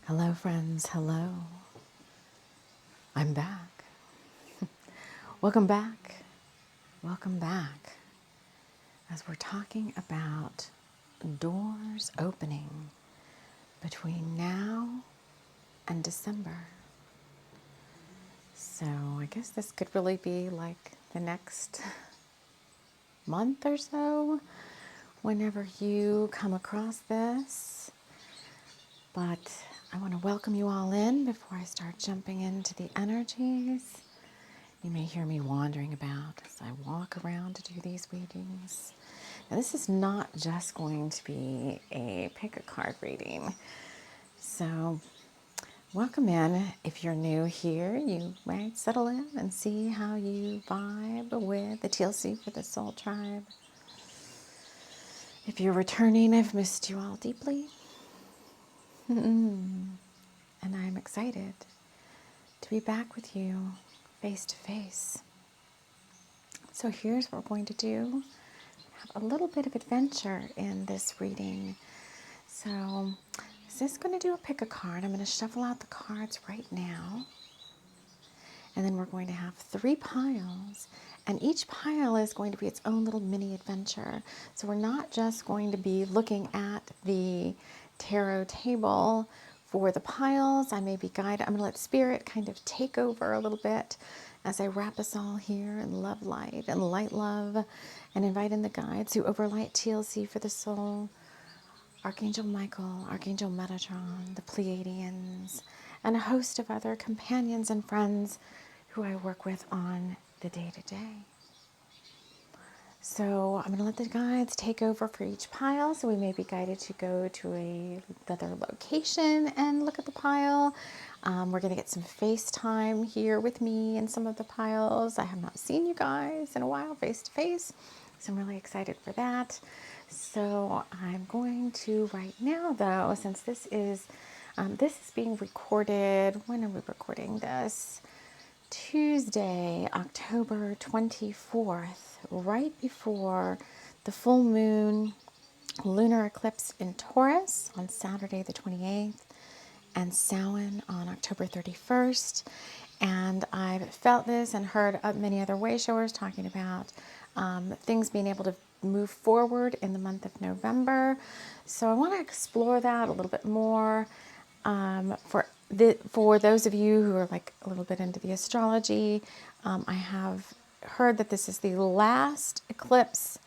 Hello, friends. Hello. I'm back. Welcome back. Welcome back. As we're talking about doors opening between now and December. So I guess this could really be like the next month or so, whenever you come across this. But I want to welcome you all in before I start jumping into the energies. You may hear me wandering about as I walk around to do these readings. Now, this is not just going to be a pick a card reading. So, welcome in. If you're new here, you might settle in and see how you vibe with the TLC for the Soul Tribe. If you're returning, I've missed you all deeply. And I'm excited to be back with you face to face. So here's what we're going to do. Have a little bit of adventure in this reading. So is this going to do a pick a card? I'm going to shuffle out the cards right now. And then we're going to have 3 piles. And each pile is going to be its own little mini adventure. So we're not just going to be looking at the tarot table for the piles. I may be guided. I'm going to let Spirit kind of take over a little bit as I wrap us all here in love light and light love, and invite in the guides who overlight TLC for the soul, Archangel Michael, Archangel Metatron, the Pleiadians, and a host of other companions and friends who I work with on the day-to-day. So I'm going to let the guides take over for each pile. So we may be guided to go to another location and look at the pile. We're going to get some FaceTime here with me in some of the piles. I have not seen you guys in a while face to face. So I'm really excited for that. So I'm going to right now though, since this is being recorded, when are we recording this? Tuesday, October 24th, right before the full moon lunar eclipse in Taurus on Saturday the 28th and Samhain on October 31st. And I've felt this and heard many other way showers talking about things being able to move forward in the month of November. So I want to explore that a little bit more for those of you who are like a little bit into the astrology. I have heard that this is the last eclipse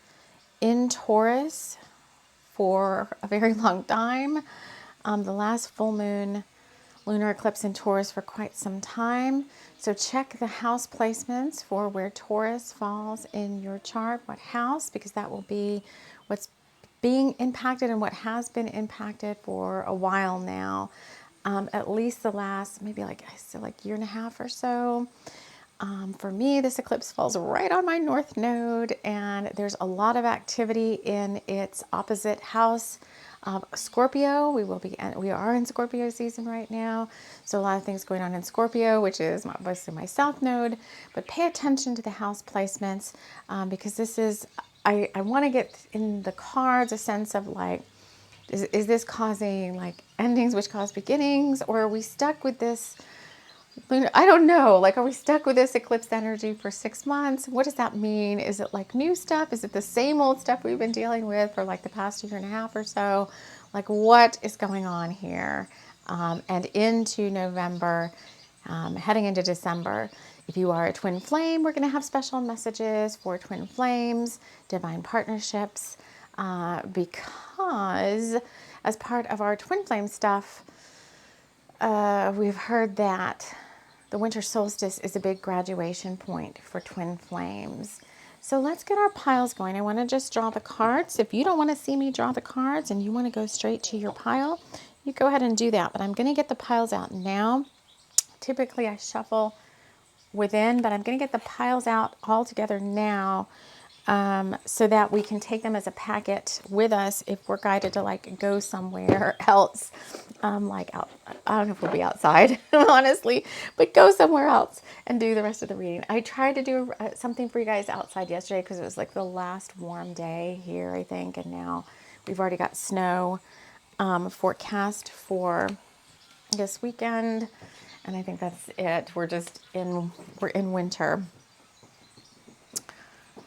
in Taurus for a very long time. The last full moon lunar eclipse in Taurus for quite some time. So check the house placements for where Taurus falls in your chart, what house, because that will be what's being impacted and what has been impacted for a while now. At least the last, maybe like year and a half or so. For me, this eclipse falls right on my north node, and there's a lot of activity in its opposite house of Scorpio. We are in Scorpio season right now, so a lot of things going on in Scorpio, which is obviously my south node. But pay attention to the house placements because this is, I want to get in the cards a sense of like, is this causing like endings which cause beginnings, or are we stuck with this? I don't know. Like, are we stuck with this eclipse energy for 6 months? What does that mean? Is it like new stuff? Is it the same old stuff we've been dealing with for like the past year and a half or so? Like, what is going on here? And into November, heading into December. If you are a twin flame, we're going to have special messages for twin flames, divine partnerships, because as part of our twin flame stuff, we've heard that the winter solstice is a big graduation point for twin flames. So let's get our piles going. I want to just draw the cards. If you don't want to see me draw the cards and you want to go straight to your pile, you go ahead and do that. But I'm going to get the piles out now. Typically I shuffle within, but I'm going to get the piles out all together now so that we can take them as a packet with us if we're guided to like go somewhere else. Like out, I don't know if we'll be outside, honestly, but go somewhere else and do the rest of the reading. I tried to do something for you guys outside yesterday because it was like the last warm day here, I think, and now we've already got snow forecast for this weekend, and I think that's it. We're in winter,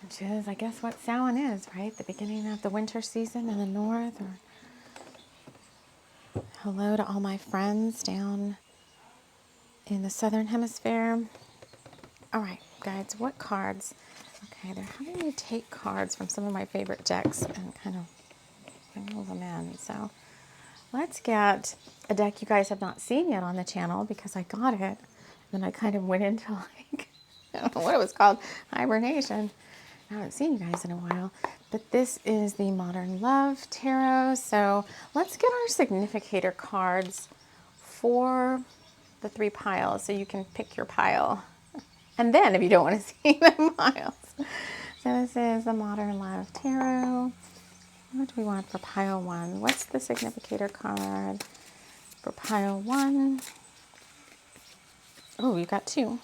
which is, I guess, what Samhain is, right? The beginning of the winter season in the north. Or hello to all my friends down in the southern hemisphere. All right, guys, what cards? Okay, they're having me take cards from some of my favorite decks and kind of bring them in. So let's get a deck you guys have not seen yet on the channel because I got it. Then I kind of went into like, I don't know what it was called, hibernation. I haven't seen you guys in a while. But this is the Modern Love Tarot. So let's get our significator cards for the 3 piles so you can pick your pile. And then if you don't want to see the piles. So this is the Modern Love Tarot. What do we want for pile 1? What's the significator card for pile 1? Oh, you got 2.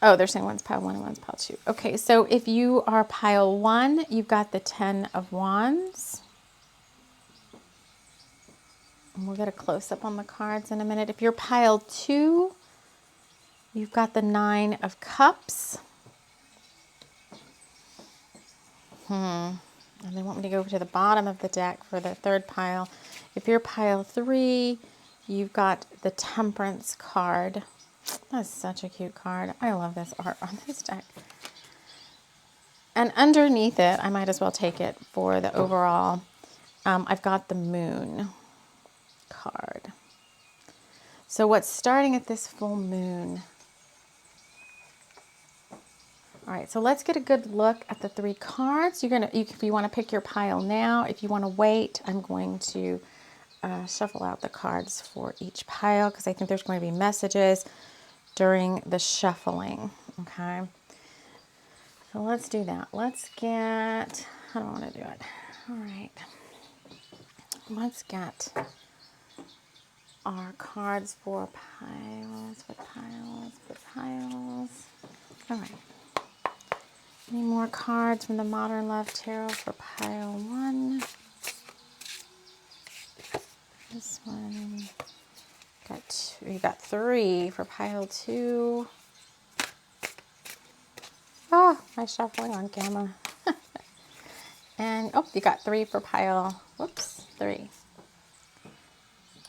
Oh, they're saying one's pile 1 and one's pile 2. Okay, so if you are pile 1, you've got the 10 of Wands. And we'll get a close-up on the cards in a minute. If you're pile 2, you've got the 9 of Cups. And they want me to go to the bottom of the deck for the 3rd pile. If you're pile 3, you've got the Temperance card. That's such a cute card. I love this art on this deck. And underneath it, I might as well take it for the overall. I've got the Moon card. So what's starting at this full moon? All right, so let's get a good look at the 3 cards. If you want to pick your pile now, if you want to wait, I'm going to shuffle out the cards for each pile because I think there's going to be messages during the shuffling, okay? So let's do that. Let's get, how do I want to do it? All right, let's get our cards for piles, All right. Any more cards from the Modern Love Tarot for pile 1? This one. You got 3 for pile 2. Oh, my shuffling on camera. And, oh, you got 3 for pile, 3.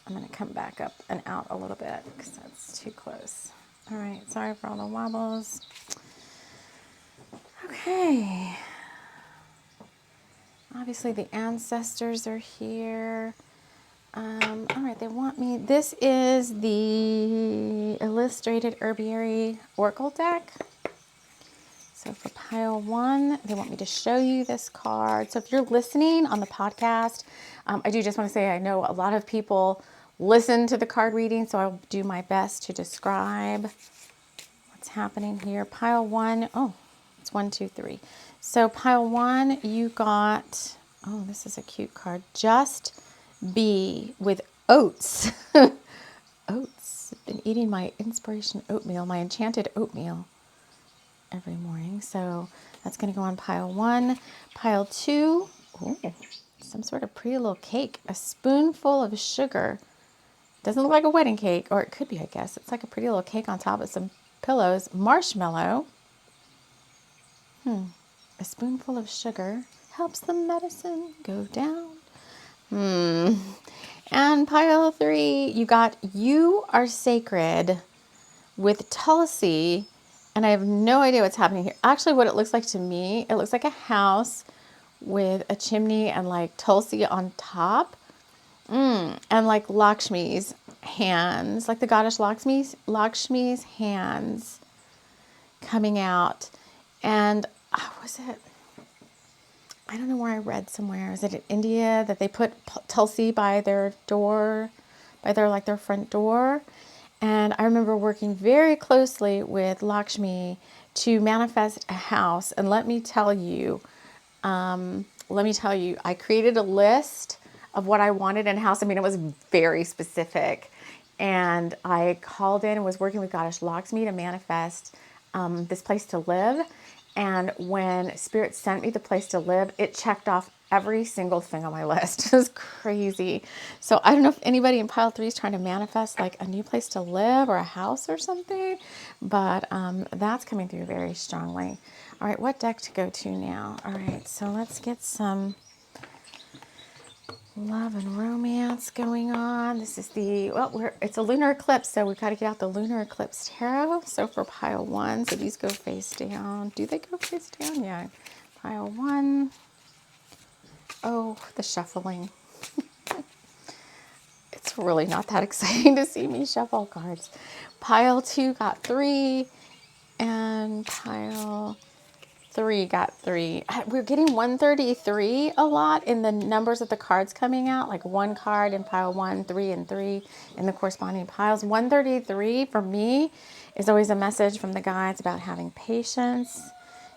I'm going to come back up and out a little bit because that's too close. All right, sorry for all the wobbles. Okay. Obviously the ancestors are here. All right, they want me, this is the Illustrated Herbiary Oracle deck. So for pile 1, they want me to show you this card. So if you're listening on the podcast, I do just want to say I know a lot of people listen to the card reading, so I'll do my best to describe what's happening here. Pile 1, oh, it's 1, 2, 3. So pile 1, you got, oh, this is a cute card. Just Be with oats. Oats. I've been eating my inspiration oatmeal, my enchanted oatmeal every morning. So that's going to go on pile 1. Pile 2, ooh, some sort of pretty little cake. A spoonful of sugar. Doesn't look like a wedding cake, or it could be, I guess. It's like a pretty little cake on top of some pillows. Marshmallow. A spoonful of sugar helps the medicine go down. And pile 3, you got You Are Sacred with Tulsi. And I have no idea what's happening here. Actually, what it looks like to me, it looks like a house with a chimney and like Tulsi on top. And like Lakshmi's hands, like the goddess Lakshmi's hands coming out. And was it, I don't know where I read somewhere. Is it in India that they put Tulsi by their door, by their front door? And I remember working very closely with Lakshmi to manifest a house. And let me tell you, I created a list of what I wanted in a house. I mean, it was very specific. And I called in and was working with Goddess Lakshmi to manifest this place to live. And when Spirit sent me the place to live, it checked off every single thing on my list. It's crazy. So I don't know if anybody in pile 3 is trying to manifest like a new place to live or a house or something, but that's coming through very strongly. All right, what deck to go to now? All right, so let's get some love and romance going on. This is the, well, it's a lunar eclipse, so we've got to get out the lunar eclipse tarot. So for pile 1, so these go face down. Do they go face down? Yeah. Pile 1. Oh, the shuffling. It's really not that exciting to see me shuffle cards. Pile 2 got 3, and pile 3 got 3. We're getting 133 a lot in the numbers of the cards coming out, like 1 card in pile 1, 3 and 3 in the corresponding piles. 133 for me is always a message from the guides about having patience,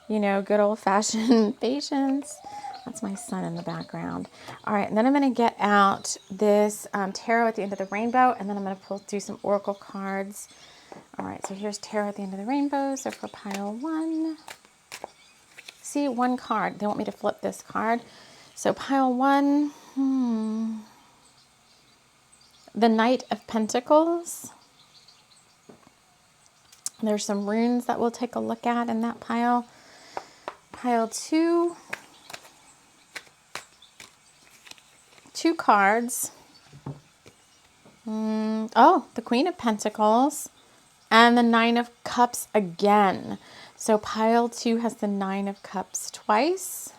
you know, good old-fashioned patience. That's my son in the background. All right, and then I'm going to get out this tarot at the end of the rainbow, and then I'm going to do some oracle cards. All right, so here's tarot at the end of the rainbow. So for pile 1, see, 1 card. They want me to flip this card. So pile 1, the Knight of Pentacles. There's some runes that we'll take a look at in that pile. Pile 2, 2 cards. Oh, the Queen of Pentacles and the 9 of Cups again. So pile 2 has the 9 of Cups twice.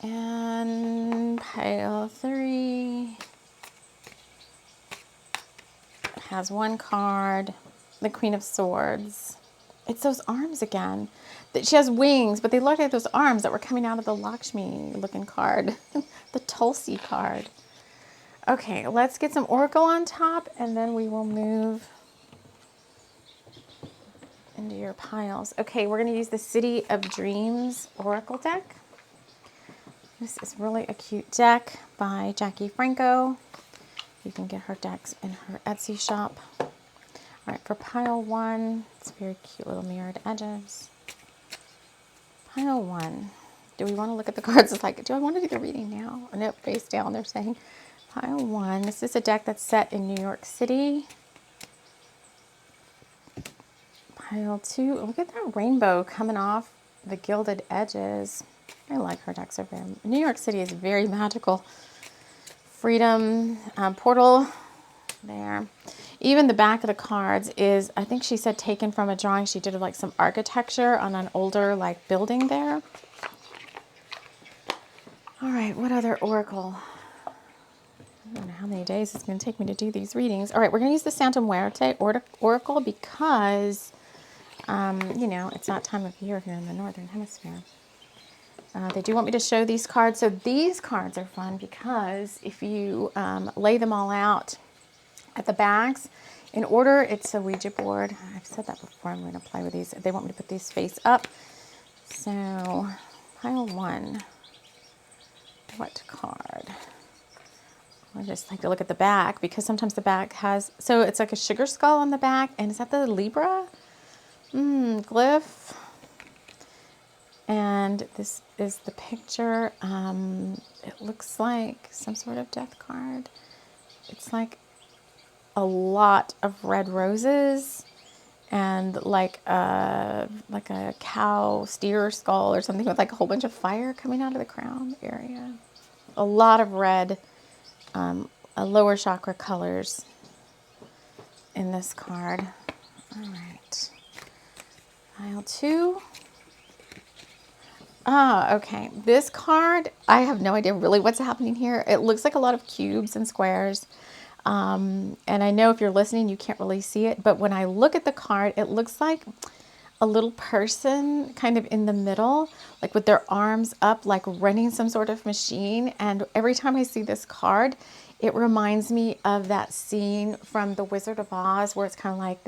And pile 3 has 1 card, the Queen of Swords. It's those arms again. She has wings, but they look like those arms that were coming out of the Lakshmi looking card, the Tulsi card. Okay, let's get some oracle on top, and then we will move into your piles. Okay, we're going to use the City of Dreams oracle deck. This is really a cute deck by Jackie Franco. You can get her decks in her Etsy shop. All right, for pile 1, it's very cute little mirrored edges. Pile 1. Do we want to look at the cards? It's like, do I want to do the reading now? Or no, face down, they're saying. Pile 1. This is a deck that's set in New York City. Pile 2. Look at that rainbow coming off the gilded edges. I like her decks. New York City is very magical. Freedom portal there. Even the back of the cards is, I think she said, taken from a drawing. She did like some architecture on an older like building there. All right, what other oracle? I don't know how many days it's going to take me to do these readings. All right, we're going to use the Santa Muerte oracle because, you know, it's that time of year here in the Northern Hemisphere. They do want me to show these cards. So these cards are fun because if you lay them all out at the backs in order, it's a Ouija board. I've said that before. I'm going to play with these. They want me to put these face up. So pile 1. What card? I just like to look at the back because sometimes the back has, so it's like a sugar skull on the back. And is that the Libra? Glyph. And this is the picture. It looks like some sort of death card. It's like a lot of red roses and like a cow steer skull or something with like a whole bunch of fire coming out of the crown area. A lot of red, lower chakra colors in this card. All right. Pile 2. Ah, okay. This card, I have no idea really what's happening here. It looks like a lot of cubes and squares. And I know if you're listening, you can't really see it. But when I look at the card, it looks like a little person kind of in the middle, like with their arms up, like running some sort of machine. And every time I see this card, it reminds me of that scene from The Wizard of Oz where it's kind of like,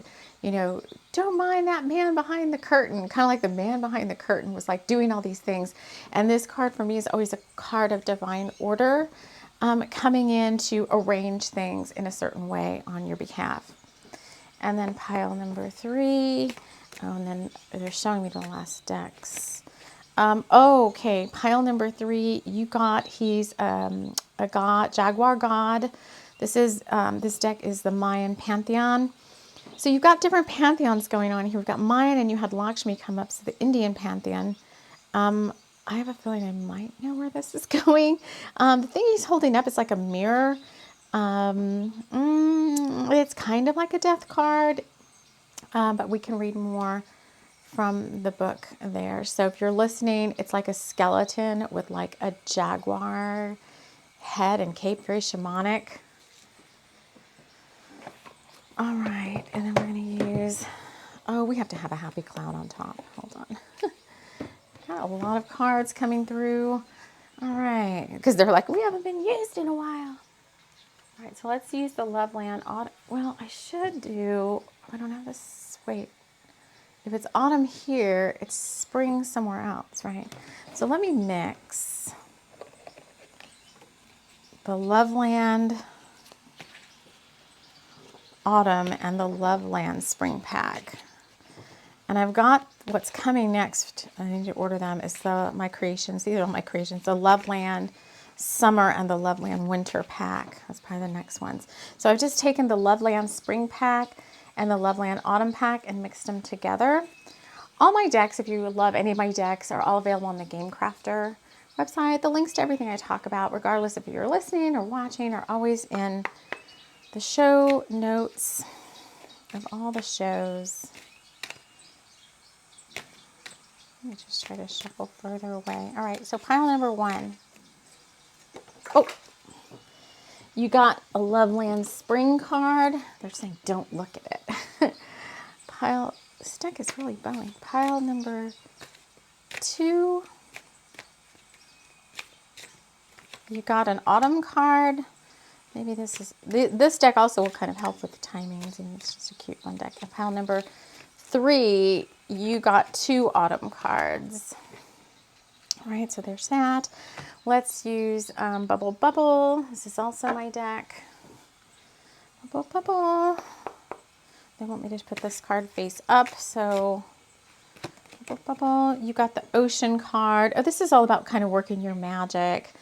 you know, don't mind that man behind the curtain. Kind of like the man behind the curtain was like doing all these things. And this card for me is always a card of divine order, coming in to arrange things in a certain way on your behalf. And then pile number 3. Oh, and then they're showing me the last decks. Oh, okay. Pile number 3, you got, he's a god, jaguar god. This is, this deck is the Mayan pantheon. So you've got different pantheons going on here. We've got Mayan and you had Lakshmi come up, so the Indian pantheon. I have a feeling I might know where this is going. The thing he's holding up is like a mirror. It's kind of like a death card, but we can read more from the book there. So if you're listening, it's like a skeleton with like a jaguar head and cape, very shamanic. All right, and then we're going to use, oh, we have to have a happy cloud on top. Hold on. Got a lot of cards coming through. All right, because they're like, we haven't been used in a while. All right, so let's use the Loveland Autumn. Well, I should do, I don't have this, wait. If it's autumn here, it's spring somewhere else, right? So let me mix the Loveland Autumn and the Loveland Spring pack. And I've got what's coming next. I need to order them. It's my creations. These are all my creations. The Loveland Summer and the Loveland Winter pack. That's probably the next ones. So I've just taken the Loveland Spring pack and the Loveland Autumn pack and mixed them together. All my decks, if you love any of my decks, are all available on the Game Crafter website. The links to everything I talk about, regardless if you're listening or watching, are always in the show notes of all the shows. Let me just try to shuffle further away. All right, so pile number 1. Oh, you got a Loveland Spring card. They're saying don't look at it. This deck is really bowing. Pile number 2. You got an autumn card. Maybe this deck also will kind of help with the timings, and it's just a cute one deck. Pile number 3, you got 2 autumn cards. All right, so there's that. Let's use Bubble Bubble. This is also my deck. Bubble Bubble. They want me to put this card face up, so Bubble Bubble. You got the Ocean card. Oh, this is all about kind of working your magic.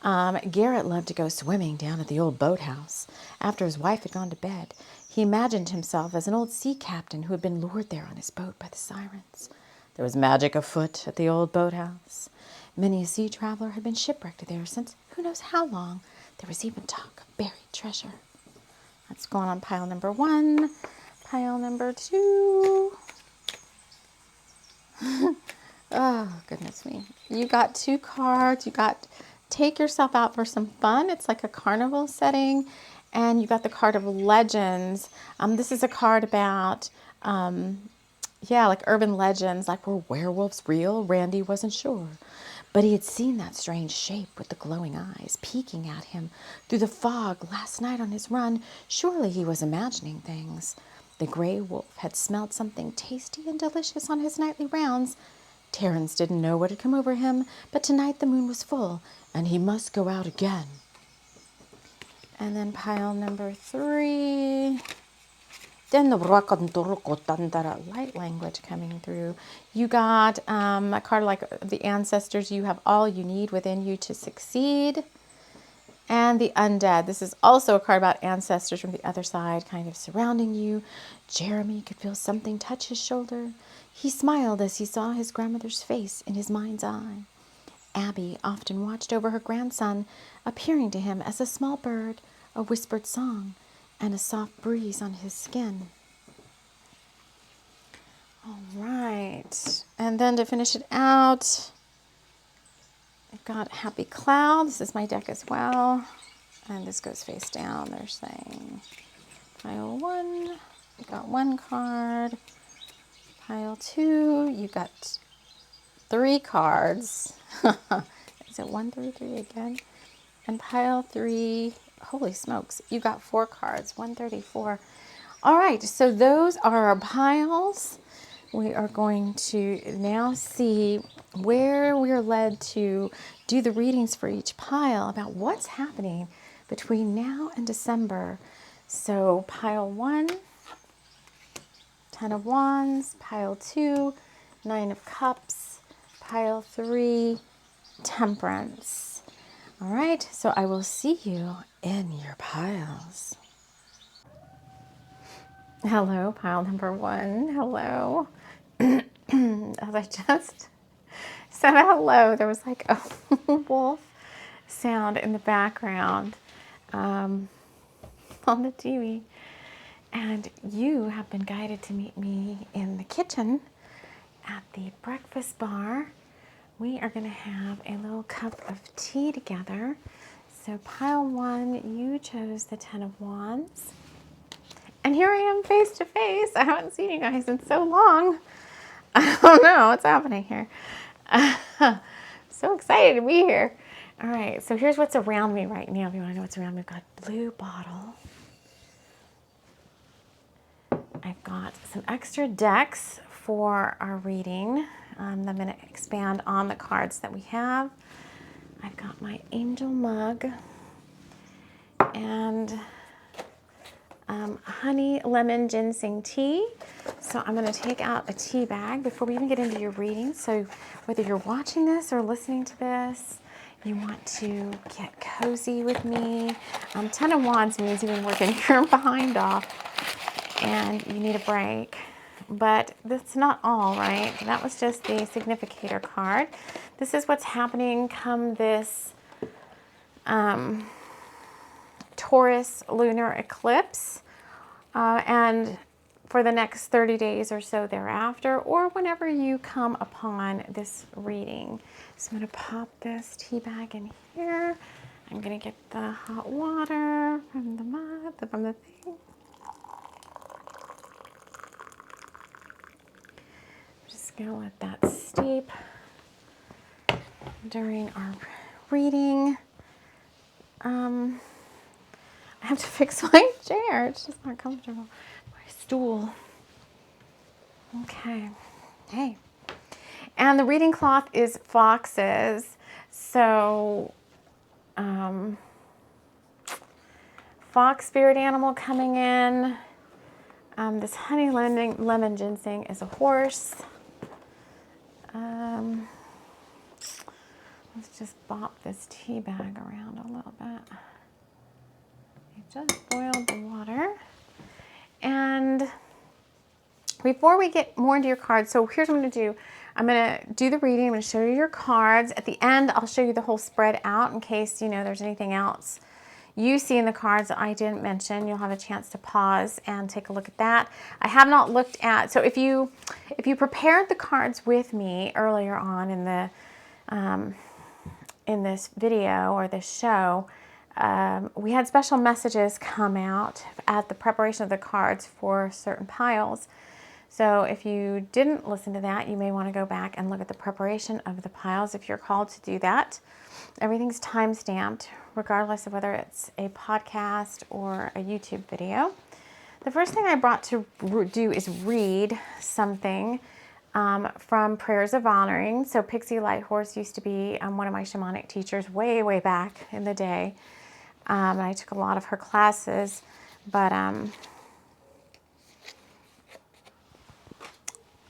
Garrett loved to go swimming down at the old boathouse. After his wife had gone to bed, he imagined himself as an old sea captain who had been lured there on his boat by the sirens. There was magic afoot at the old boathouse. Many a sea traveler had been shipwrecked there since who knows how long. There was even talk of buried treasure. That's going on pile number 1. Pile number 2. Oh, goodness me. You got 2 cards. You got Take Yourself Out for Some Fun. It's like a carnival setting. And you got the card of Legends. This is a card about, like urban legends. Like, were werewolves real? Randy wasn't sure. But he had seen that strange shape with the glowing eyes peeking at him through the fog last night on his run. Surely he was imagining things. The gray wolf had smelled something tasty and delicious on his nightly rounds. Terrence didn't know what had come over him, but tonight the moon was full, and he must go out again. And then pile number 3. Then the light language coming through. You got a card like the ancestors. You have all you need within you to succeed. And the undead. This is also a card about ancestors from the other side kind of surrounding you. Jeremy could feel something touch his shoulder. He smiled as he saw his grandmother's face in his mind's eye. Abby often watched over her grandson, appearing to him as a small bird, a whispered song, and a soft breeze on his skin. All right. And then to finish it out, I've got Happy Cloud. This is my deck as well. And this goes face down. They're saying pile 1, you got 1 card. Pile 2, you got 3 cards. Is it 1, 3, 3 again? And pile 3, holy smokes, you got 4 cards, 134. All right, so those are our piles. We are going to now see where we are led to do the readings for each pile about what's happening between now and December. So pile 1, 10 of Wands, pile 2, 9 of Cups, pile 3, Temperance. All right, so I will see you in your piles. Hello, pile number 1. Hello. As I just said hello, there was like a wolf sound in the background on the TV. And you have been guided to meet me in the kitchen at the breakfast bar. We are going to have a little cup of tea together. So pile 1, you chose the 10 of Wands. And here I am face to face. I haven't seen you guys in so long. I don't know what's happening here. So excited to be here. All right, so here's what's around me right now. If you want to know what's around me, I've got a blue bottle. I've got some extra decks for our reading. I'm going to expand on the cards that we have. I've got my angel mug and honey lemon ginseng tea. So I'm going to take out a tea bag before we even get into your reading. So whether you're watching this or listening to this, you want to get cozy with me. 10 of Wands means you've been working your behind off and you need a break. But that's not all, right? That was just the significator card. This is what's happening come this Taurus lunar eclipse and for the next 30 days or so thereafter, or whenever you come upon this reading. So I'm going to pop this tea bag in here. I'm going to get the hot water from the mug, from the thing. Just going to let that steep during our reading. I have to fix my chair. It's just not comfortable. My stool. Okay. Hey. And the reading cloth is foxes. So, fox spirit animal coming in. This honey lemon ginseng is a horse. Let's just bop this tea bag around a little bit. Just boiled the water. And before we get more into your cards, so here's what I'm going to do. I'm going to do the reading. I'm going to show you your cards. At the end, I'll show you the whole spread out in case, you know, there's anything else you see in the cards that I didn't mention. You'll have a chance to pause and take a look at that. I have not looked at, so if you prepared the cards with me earlier on in the in this video or this show, we had special messages come out at the preparation of the cards for certain piles. So if you didn't listen to that, you may want to go back and look at the preparation of the piles if you're called to do that. Everything's time-stamped, regardless of whether it's a podcast or a YouTube video. The first thing I brought to do is read something from Prayers of Honoring. So Pixie Lighthorse used to be one of my shamanic teachers way, way back in the day. I took a lot of her classes, but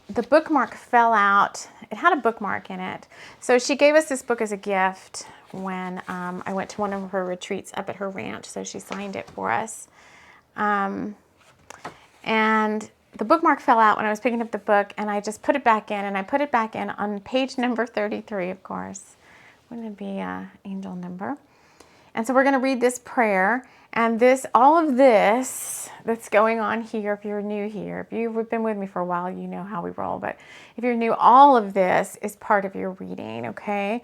the bookmark fell out. It had a bookmark in it. So she gave us this book as a gift when I went to one of her retreats up at her ranch. So she signed it for us. And the bookmark fell out when I was picking up the book, and I just put it back in, and I put it back in on page number 33, of course. Wouldn't it be an angel number? And so we're going to read this prayer, and all of this that's going on here, if you're new here, if you've been with me for a while, you know how we roll, but if you're new, all of this is part of your reading, okay?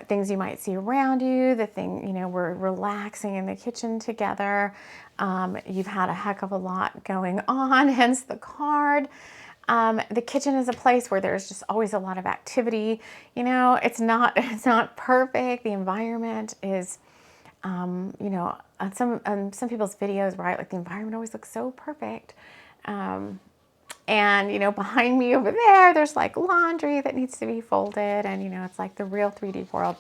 Things you might see around you, the thing, you know, we're relaxing in the kitchen together. You've had a heck of a lot going on, hence the card. The kitchen is a place where there's just always a lot of activity. You know, it's not perfect. The environment is, you know, on some people's videos, right? Like the environment always looks so perfect. And, you know, behind me over there, there's like laundry that needs to be folded. And, you know, it's like the real 3D world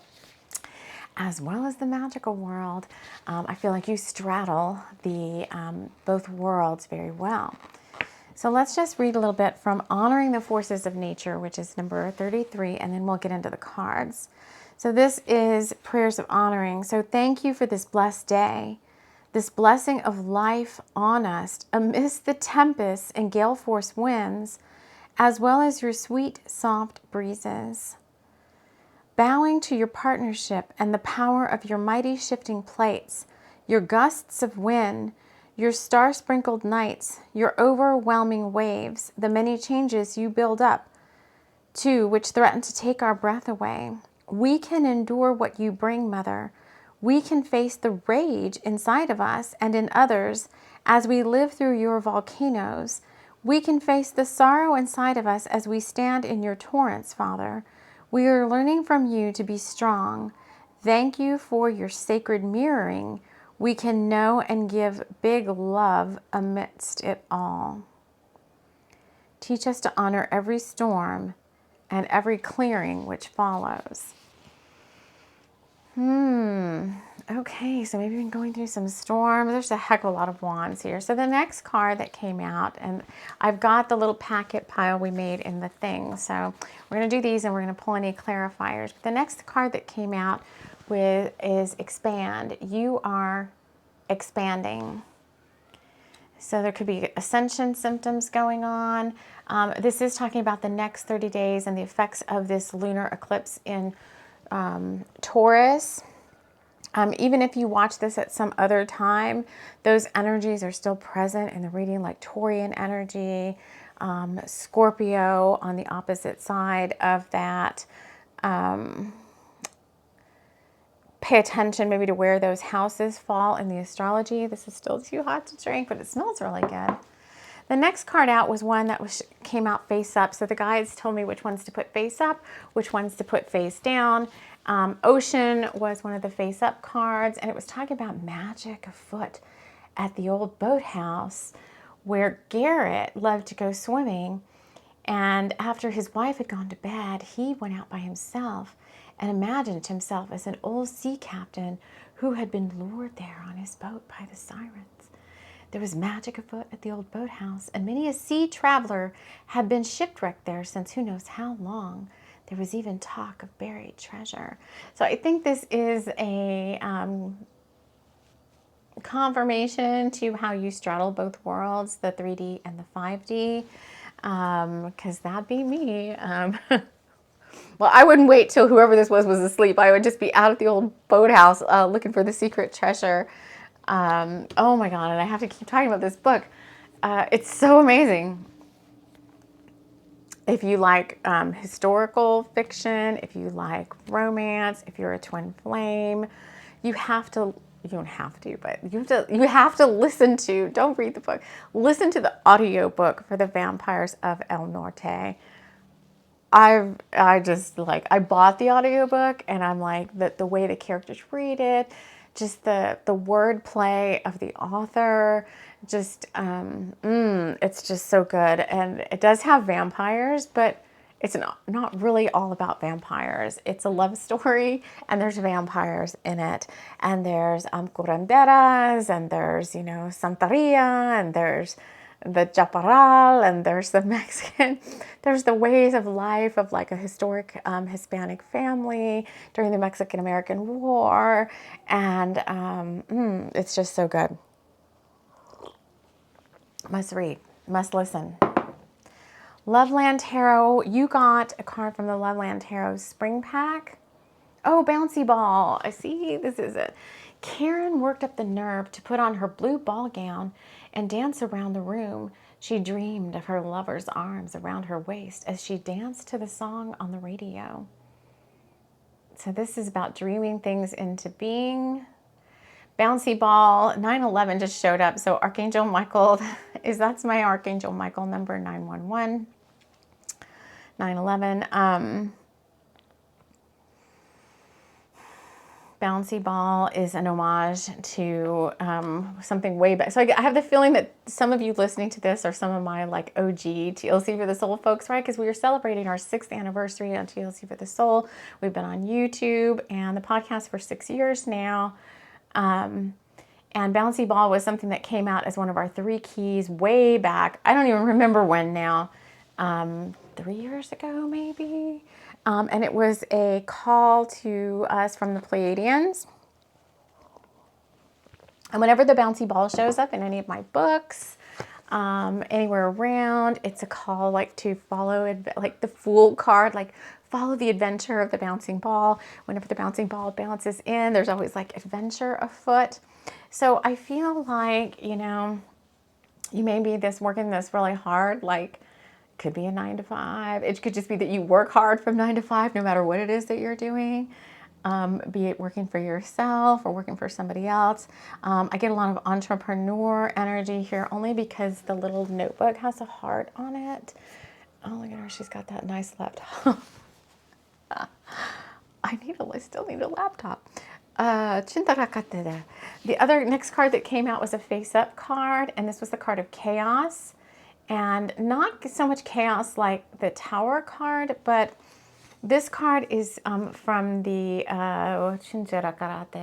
as well as the magical world. I feel like you straddle the both worlds very well. So let's just read a little bit from Honoring the Forces of Nature, which is number 33, and then we'll get into the cards. So this is prayers of honoring. So thank you for this blessed day, this blessing of life on us amidst the tempests and gale force winds, as well as your sweet, soft breezes. Bowing to your partnership and the power of your mighty shifting plates, your gusts of wind, your star-sprinkled nights, your overwhelming waves, the many changes you build up to which threaten to take our breath away. We can endure what you bring, Mother. We can face the rage inside of us and in others as we live through your volcanoes. We can face the sorrow inside of us as we stand in your torrents, Father. We are learning from you to be strong. Thank you for your sacred mirroring. We can know and give big love amidst it all. Teach us to honor every storm and every clearing which follows. Okay, so maybe we've been going through some storms. There's a heck of a lot of wands here. So the next card that came out, and I've got the little packet pile we made in the thing. So we're going to do these and we're going to pull any clarifiers. But the next card that came out with is expand. You are expanding. So there could be ascension symptoms going on. This is talking about the next 30 days and the effects of this lunar eclipse in Taurus. Even if you watch this at some other time, those energies are still present in the reading, like Taurian energy, Scorpio on the opposite side of that. Pay attention maybe to where those houses fall in the astrology. This is still too hot to drink, but it smells really good. The next card out was one that came out face up. So the guides told me which ones to put face up, which ones to put face down. Ocean was one of the face up cards, and it was talking about magic afoot at the old boathouse where Garrett loved to go swimming. And after his wife had gone to bed, he went out by himself and imagined himself as an old sea captain who had been lured there on his boat by the sirens. There was magic afoot at the old boathouse, and many a sea traveler had been shipwrecked there since who knows how long. There was even talk of buried treasure. So I think this is a confirmation to how you straddle both worlds, the 3D and the 5D, because that'd be me. Well, I wouldn't wait till whoever this was asleep. I would just be out at the old boathouse looking for the secret treasure. Oh my God, and I have to keep talking about this book. It's so amazing. If you like historical fiction, if you like romance, if you're a twin flame, you don't have to, but you have to listen to, don't read the book, listen to the audio book for The Vampires of El Norte. I bought the audiobook, and I'm like, the way the characters read it, just the word play of the author, just it's just so good. And it does have vampires, but it's not really all about vampires. It's a love story, and there's vampires in it, and there's curanderas, and there's Santeria, and there's the Chaparral, and there's the Mexican, there's the ways of life of like a historic Hispanic family during the Mexican-American War, and it's just so good. Must read, must listen. Loveland Tarot, you got a card from the Loveland Tarot Spring Pack. Oh, bouncy ball, I see, this is it. Karen worked up the nerve to put on her blue ball gown and dance around the room. She dreamed of her lover's arms around her waist as she danced to the song on the radio. So this is about dreaming things into being. Bouncy ball, 9/11 just showed up. So Archangel Michael, that's my Archangel Michael number, 911. 9/11. Bouncy ball is an homage to something way back. So I have the feeling that some of you listening to this are some of my like OG TLC for the Soul folks, right? Because we are celebrating our 6th anniversary on TLC for the Soul. We've been on YouTube and the podcast for 6 years now. And bouncy ball was something that came out as one of our 3 keys way back. I don't even remember when now. 3 years ago, maybe. And it was a call to us from the Pleiadians. And whenever the bouncy ball shows up in any of my books, anywhere around, it's a call like to follow, like the Fool card, like follow the adventure of the bouncing ball. Whenever the bouncing ball bounces in, there's always like adventure afoot. So I feel like, you know, you may be working this really hard, like could be a 9 to 5. It could just be that you work hard from 9 to 5, no matter what it is that you're doing. Be it working for yourself or working for somebody else. I get a lot of entrepreneur energy here only because the little notebook has a heart on it. Oh, look at her. She's got that nice laptop. I still need a laptop. The other next card that came out was a face-up card, and this was the card of chaos. And not so much chaos like the Tower card, but this card is from the,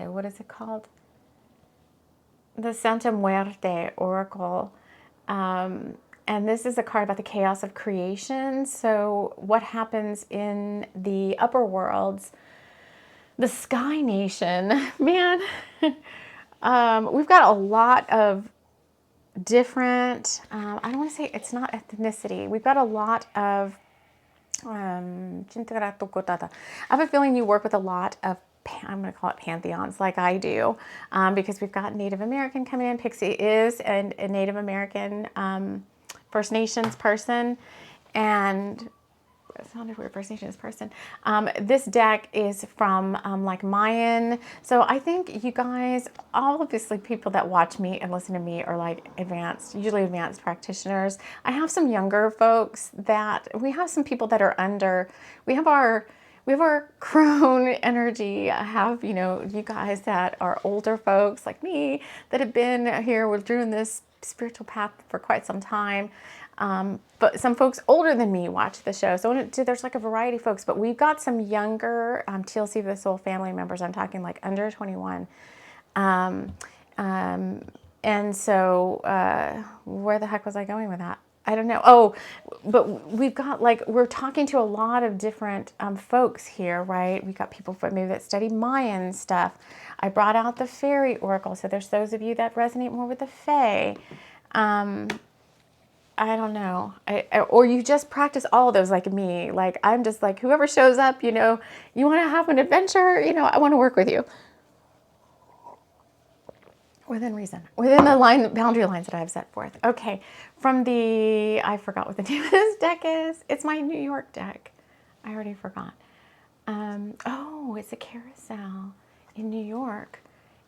what is it called? The Santa Muerte Oracle. And this is a card about the chaos of creation. So what happens in the upper worlds, the Sky Nation, man, we've got a lot of different, I don't want to say it's not ethnicity. We've got a lot of, I have a feeling you work with a lot of, I'm going to call it pantheons like I do, because we've got Native American coming in. Pixie is a Native American First Nations person, and it sounded weird, First Nations person. This deck is from like Mayan. So I think you guys, obviously people that watch me and listen to me are like usually advanced practitioners. I have some younger folks we have some people that are we have our crone energy. I have, you know, you guys that are older folks like me that have been here, we're doing this spiritual path for quite some time. But some folks older than me watch the show. So there's like a variety of folks, but we've got some younger TLC of the Soul family members. I'm talking like under 21. And so where the heck was I going with that? I don't know. Oh, but we've got we're talking to a lot of different folks here, right? We've got people maybe that study Mayan stuff. I brought out the fairy oracle. So there's those of you that resonate more with the fae. I don't know. Or you just practice all of those like me. Like I'm just like, whoever shows up, you know, you want to have an adventure, you know, I want to work with you. Within reason, within the boundary lines that I've set forth. Okay, I forgot what the name of this deck is. It's my New York deck. I already forgot. Oh, it's a carousel in New York.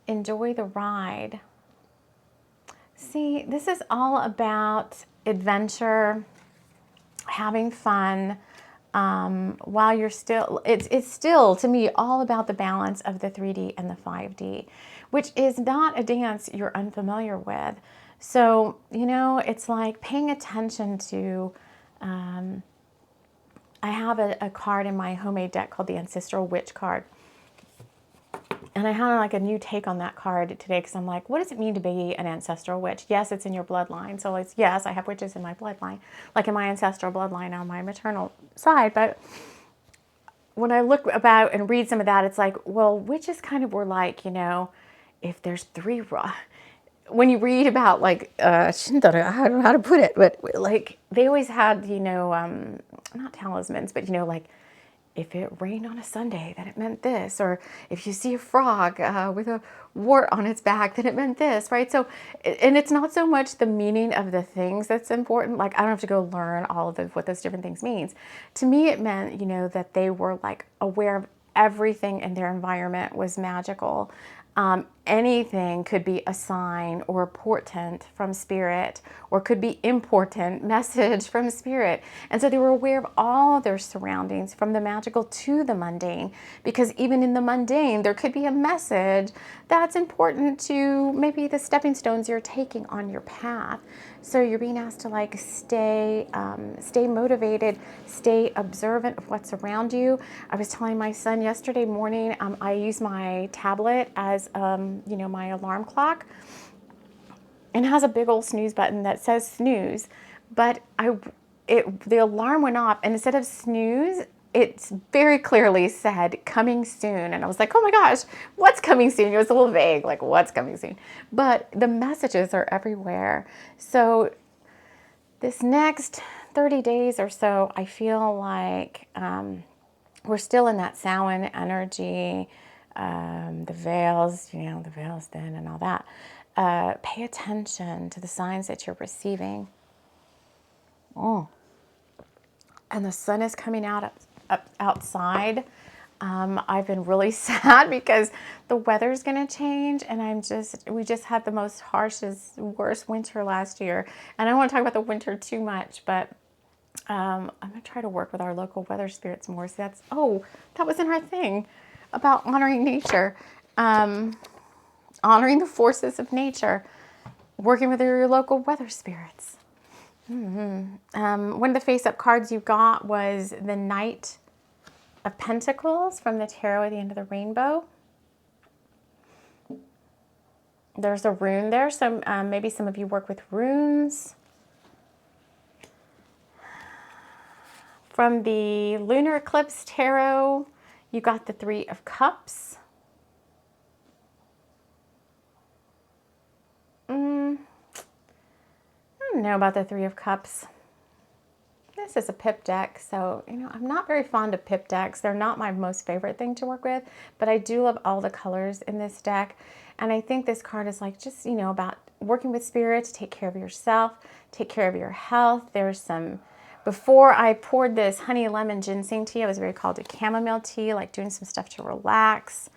Enjoy the ride. See, this is all about adventure, having fun, while you're still, it's still, to me, all about the balance of the 3D and the 5D, which is not a dance you're unfamiliar with. So, you know, it's like paying attention to, I have a card in my homemade deck called the Ancestral Witch card. And I had like a new take on that card today because I'm like, what does it mean to be an ancestral witch? Yes, it's in your bloodline. So it's, yes, I have witches in my bloodline, like in my ancestral bloodline on my maternal side. But when I look about and read some of that, it's like, well, witches kind of were like, you know, if there's 3, when you read about like, I don't know how to put it, but like they always had, you know, not talismans, but, you know, like, if it rained on a Sunday, then it meant this. Or if you see a frog with a wart on its back, then it meant this, right? So, and it's not so much the meaning of the things that's important. Like, I don't have to go learn all of what those different things means. To me, it meant, you know, that they were like aware of everything in their environment was magical. Anything could be a sign or a portent from spirit, or could be important message from spirit. And so they were aware of all their surroundings, from the magical to the mundane, because even in the mundane, there could be a message that's important to maybe the stepping stones you're taking on your path. So you're being asked to like stay motivated, stay observant of what's around you. I was telling my son yesterday morning, I use my tablet as you know, my alarm clock, and it has a big old snooze button that says snooze, but the alarm went off, and instead of snooze, it's very clearly said coming soon. And I was like, oh my gosh, what's coming soon? It was a little vague, like what's coming soon? But the messages are everywhere. So this next 30 days or so, I feel like we're still in that Samhain energy, the veils, you know, the veils then and all that. Pay attention to the signs that you're receiving. Oh. And the sun is coming out outside. I've been really sad because the weather's going to change, and we just had the most harshest, worst winter last year. And I don't want to talk about the winter too much, but I'm going to try to work with our local weather spirits more. So that was in our thing about honoring nature, honoring the forces of nature, working with your local weather spirits. One of the face-up cards you got was the Knight of Pentacles from the Tarot at the End of the Rainbow. There's a rune there, so maybe some of you work with runes. From the Lunar Eclipse Tarot, you got the Three of Cups. I don't know about the Three of Cups. This is a pip deck, so, you know, I'm not very fond of pip decks. They're not my most favorite thing to work with, but I do love all the colors in this deck. And I think this card is like just, you know, about working with spirit to take care of yourself, take care of your health. There's some, before I poured this honey lemon ginseng tea, I was very called to chamomile tea, like doing some stuff to relax.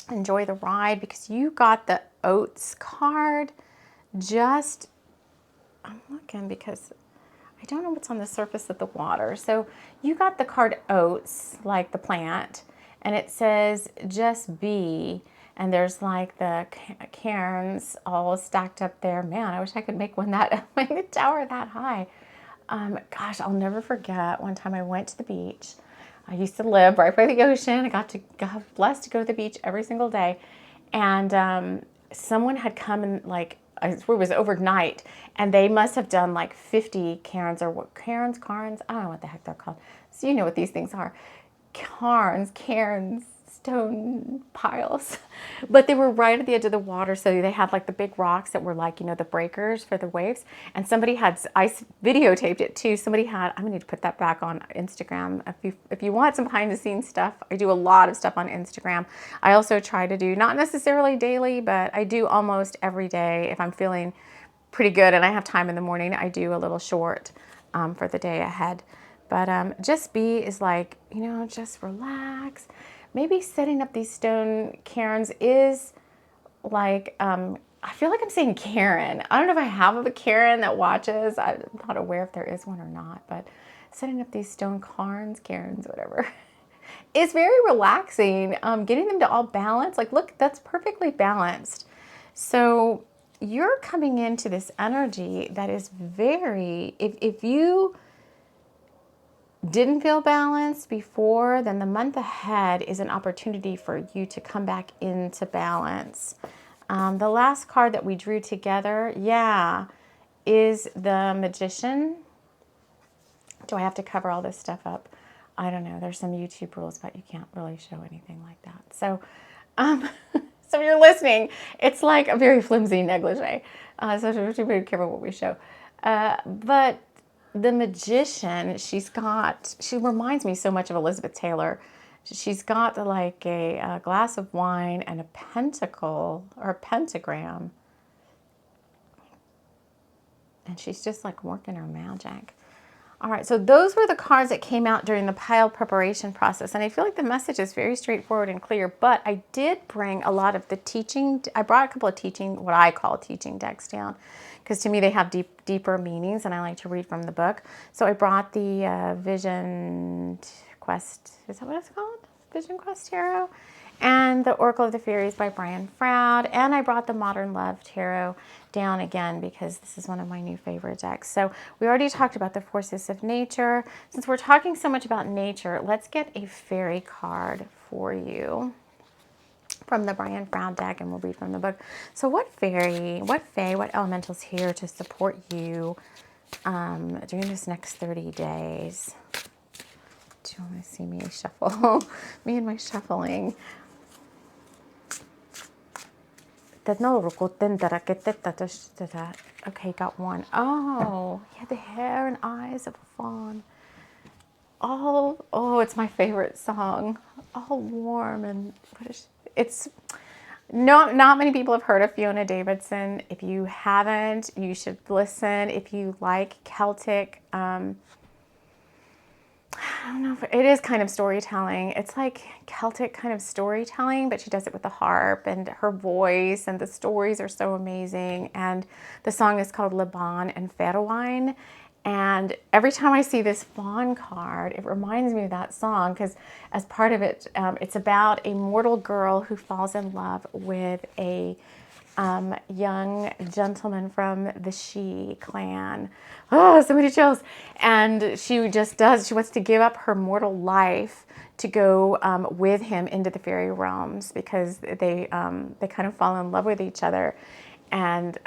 Enjoy the ride, because you got the Oats card. I'm looking because I don't know what's on the surface of the water. So you got the card Oats, like the plant, and it says just be, and there's like the cairns all stacked up there. Man, I wish I could make a tower that high. Gosh, I'll never forget one time I went to the beach. I used to live right by the ocean. I got blessed to go to the beach every single day. And someone had come and like, it was overnight, and they must have done like 50 cairns, or what, cairns, I don't know what the heck they're called. So you know what these things are. Cairns, stone piles. But they were right at the edge of the water, so they had like the big rocks that were like, you know, the breakers for the waves. And somebody had, I videotaped it too. Somebody had, I'm gonna need to put that back on Instagram. If you want some behind the scenes stuff, I do a lot of stuff on Instagram. I also try to do, not necessarily daily, but I do almost every day. If I'm feeling pretty good and I have time in the morning, I do a little short for the day ahead. But just be is like, you know, just relax. Maybe setting up these stone cairns is like, I feel like I'm saying Karen. I don't know if I have a Karen that watches. I'm not aware if there is one or not, but setting up these stone cairns, whatever. It's very relaxing. Getting them to all balance. Like, look, that's perfectly balanced. So you're coming into this energy that is very, if you didn't feel balanced before, then the month ahead is an opportunity for you to come back into balance. The last card that we drew together, is the Magician. Do I have to cover all this stuff up? I don't know. There's some YouTube rules, but you can't really show anything like that. So, so if you're listening, it's like a very flimsy negligee. So we have to be careful what we show. But the Magician, she reminds me so much of Elizabeth Taylor. She's got like a glass of wine and a pentacle or a pentagram. And she's just like working her magic. All right, so those were the cards that came out during the pile preparation process. And I feel like the message is very straightforward and clear, but I did bring a lot of the teaching. I brought a couple of what I call teaching decks down, because to me they have deeper meanings, and I like to read from the book. So I brought the Vision Quest, is that what it's called? Vision Quest Tarot, and the Oracle of the Fairies by Brian Froud, and I brought the Modern Love Tarot down again because this is one of my new favorite decks. So we already talked about the forces of nature. Since we're talking so much about nature, let's get a fairy card for you. from the Brian Froud deck, and we'll read from the book. So what fairy, what fae, what elemental's here to support you during this next 30 days? Do you want to see me shuffle? Me and my shuffling. Okay, got one. Oh, yeah, the hair and eyes of a fawn. Oh, it's my favorite song. All warm and it's not many people have heard of Fiona Davidson. If you haven't, you should listen. If you like Celtic, I don't know if it is kind of storytelling. It's like Celtic kind of storytelling, but she does it with the harp and her voice, and the stories are so amazing. And the song is called Laban and Fairwine. And every time I see this fawn card, it reminds me of that song, because as part of it, it's about a mortal girl who falls in love with a young gentleman from the She clan. Oh, so many chills. And she wants to give up her mortal life to go with him into the fairy realms, because they kind of fall in love with each other. And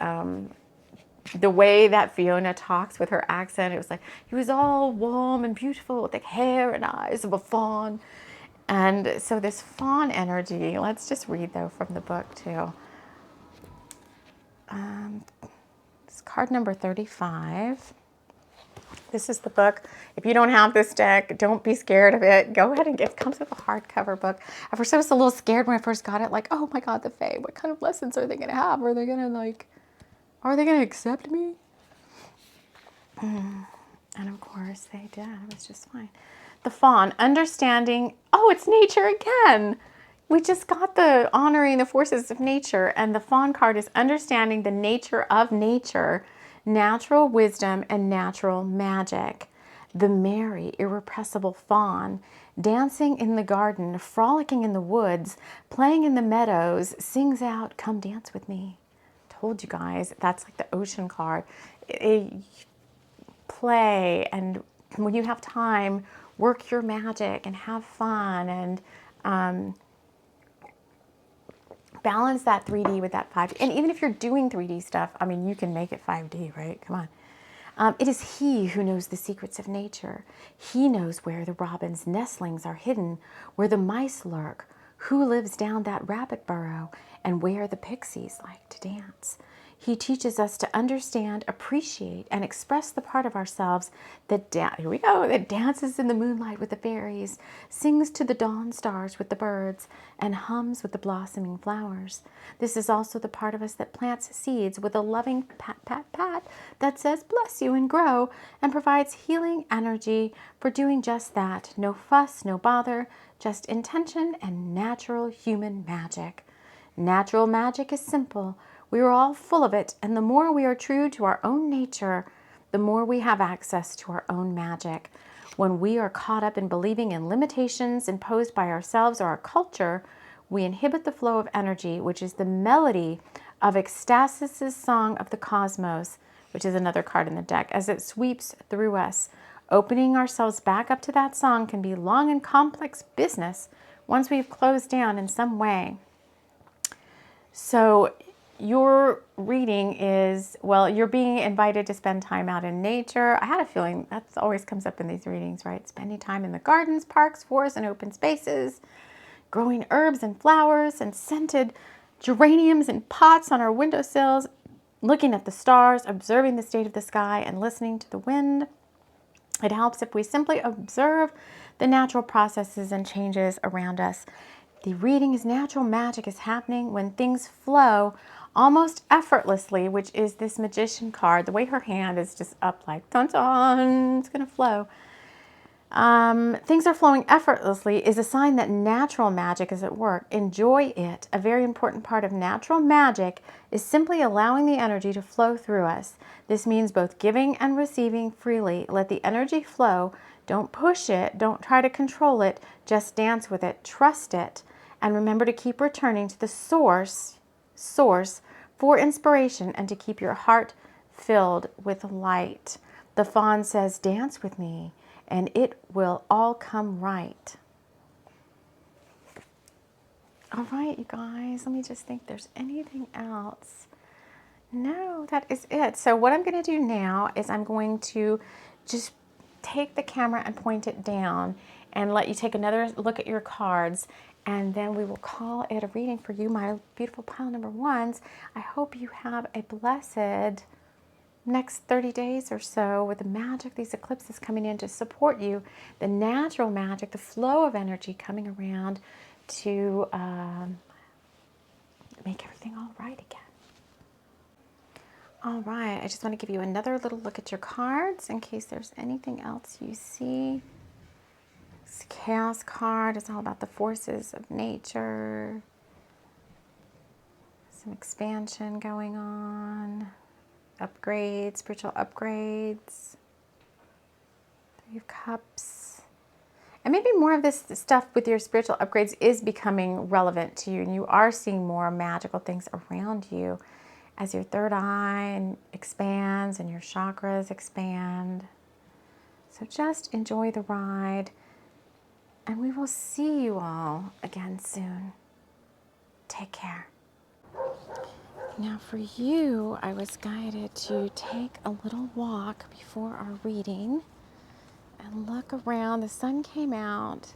the way that Fiona talks with her accent, it was like, he was all warm and beautiful with the hair and eyes of a fawn. And so this fawn energy, let's just read though from the book too. It's card number 35. This is the book. If you don't have this deck, don't be scared of it. Go ahead and it comes with a hardcover book. At first I was a little scared when I first got it, like, oh my God, the Fae, what kind of lessons are they going to have? Are they going to accept me? And of course they did. It was just fine. The fawn, understanding. Oh, it's nature again. We just got the honoring the forces of nature. And the fawn card is understanding the nature of nature, natural wisdom, and natural magic. The merry, irrepressible fawn, dancing in the garden, frolicking in the woods, playing in the meadows, sings out, come dance with me. Told you guys, that's like the ocean card. Play, and when you have time, work your magic and have fun, and balance that 3D with that 5D. And even if you're doing 3D stuff, I mean, you can make it 5D, right? Come on. It is he who knows the secrets of nature. He knows where the robin's nestlings are hidden, where the mice lurk, who lives down that rabbit burrow, and where the pixies like to dance. He teaches us to understand, appreciate, and express the part of ourselves that that dances in the moonlight with the fairies, sings to the dawn stars with the birds, and hums with the blossoming flowers. This is also the part of us that plants seeds with a loving pat, pat, pat that says bless you and grow, and provides healing energy for doing just that. No fuss, no bother, just intention and natural human magic. Natural magic is simple. We are all full of it, and the more we are true to our own nature, the more we have access to our own magic. When we are caught up in believing in limitations imposed by ourselves or our culture, we inhibit the flow of energy, which is the melody of ecstasis' song of the cosmos, which is another card in the deck, as it sweeps through us. Opening ourselves back up to that song can be long and complex business once we've closed down in some way. So your reading is, well, you're being invited to spend time out in nature. I had a feeling that always comes up in these readings, right? Spending time in the gardens, parks, forests, and open spaces, growing herbs and flowers and scented geraniums in pots on our windowsills, looking at the stars, observing the state of the sky, and listening to the wind. It helps if we simply observe the natural processes and changes around us. The reading is natural magic is happening when things flow almost effortlessly, which is this magician card. The way her hand is just up like, dun dun, it's going to flow. Things are flowing effortlessly is a sign that natural magic is at work. Enjoy it. A very important part of natural magic is simply allowing the energy to flow through us. This means both giving and receiving freely. Let the energy flow. Don't push it. Don't try to control it. Just dance with it. Trust it. And remember to keep returning to the source for inspiration, and to keep your heart filled with light. The fawn says, dance with me, and it will all come right. All right, you guys, let me just think if there's anything else. No, that is it. So what I'm going to do now is I'm going to just take the camera and point it down and let you take another look at your cards, and then we will call it a reading for you, my beautiful pile number ones. I hope you have a blessed next 30 days or so with the magic, these eclipses coming in to support you, the natural magic, the flow of energy coming around to make everything all right again. All right, I just want to give you another little look at your cards in case there's anything else you see. This Chaos card is all about the forces of nature. Some expansion going on. Upgrades, spiritual upgrades. Three of Cups. And maybe more of this stuff with your spiritual upgrades is becoming relevant to you, and you are seeing more magical things around you as your third eye expands and your chakras expand. So just enjoy the ride, and we will see you all again soon. Take care. Now for you, I was guided to take a little walk before our reading and look around. The sun came out.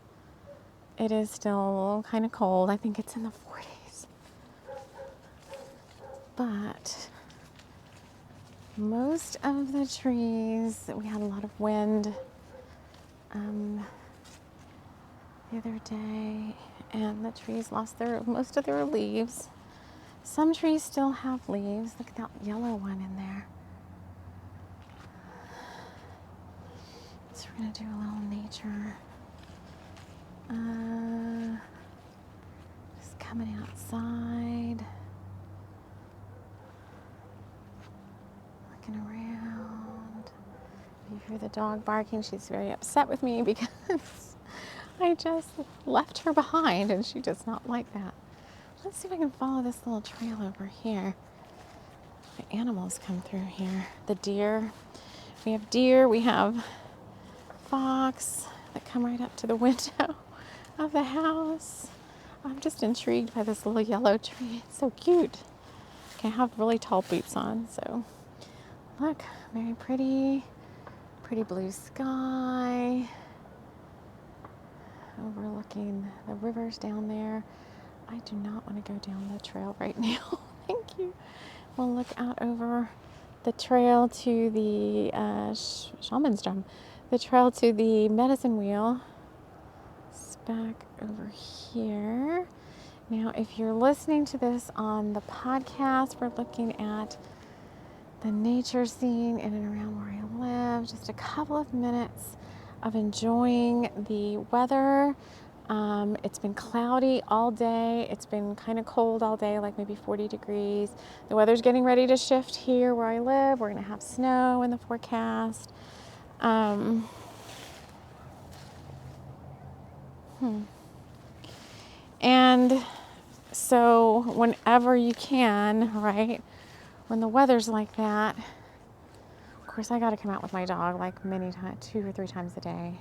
It is still kind of cold. I think it's in the 40s. But most of the trees, we had a lot of wind the other day, and the trees lost most of their leaves. Some trees still have leaves. Look at that yellow one in there. So we're gonna do a little nature. Just coming outside. Looking around. You hear the dog barking. She's very upset with me because I just left her behind, and she does not like that. Let's see if I can follow this little trail over here. The animals come through here. The deer. We have deer. We have fox that come right up to the window of the house. I'm just intrigued by this little yellow tree. It's so cute. Okay, I have really tall boots on, so look, very pretty. Pretty blue sky. Overlooking the rivers down there. I do not want to go down the trail right now. Thank you. We'll look out over the trail to the shaman's drum. The trail to the medicine wheel. It's back over here. Now, if you're listening to this on the podcast, we're looking at the nature scene in and around where I live. Just a couple of minutes of enjoying the weather. It's been cloudy all day. It's been kind of cold all day, like maybe 40 degrees. The weather's getting ready to shift here where I live. We're going to have snow in the forecast. And so whenever you can, right, when the weather's like that, of course I got to come out with my dog like many times, 2 or 3 times a day.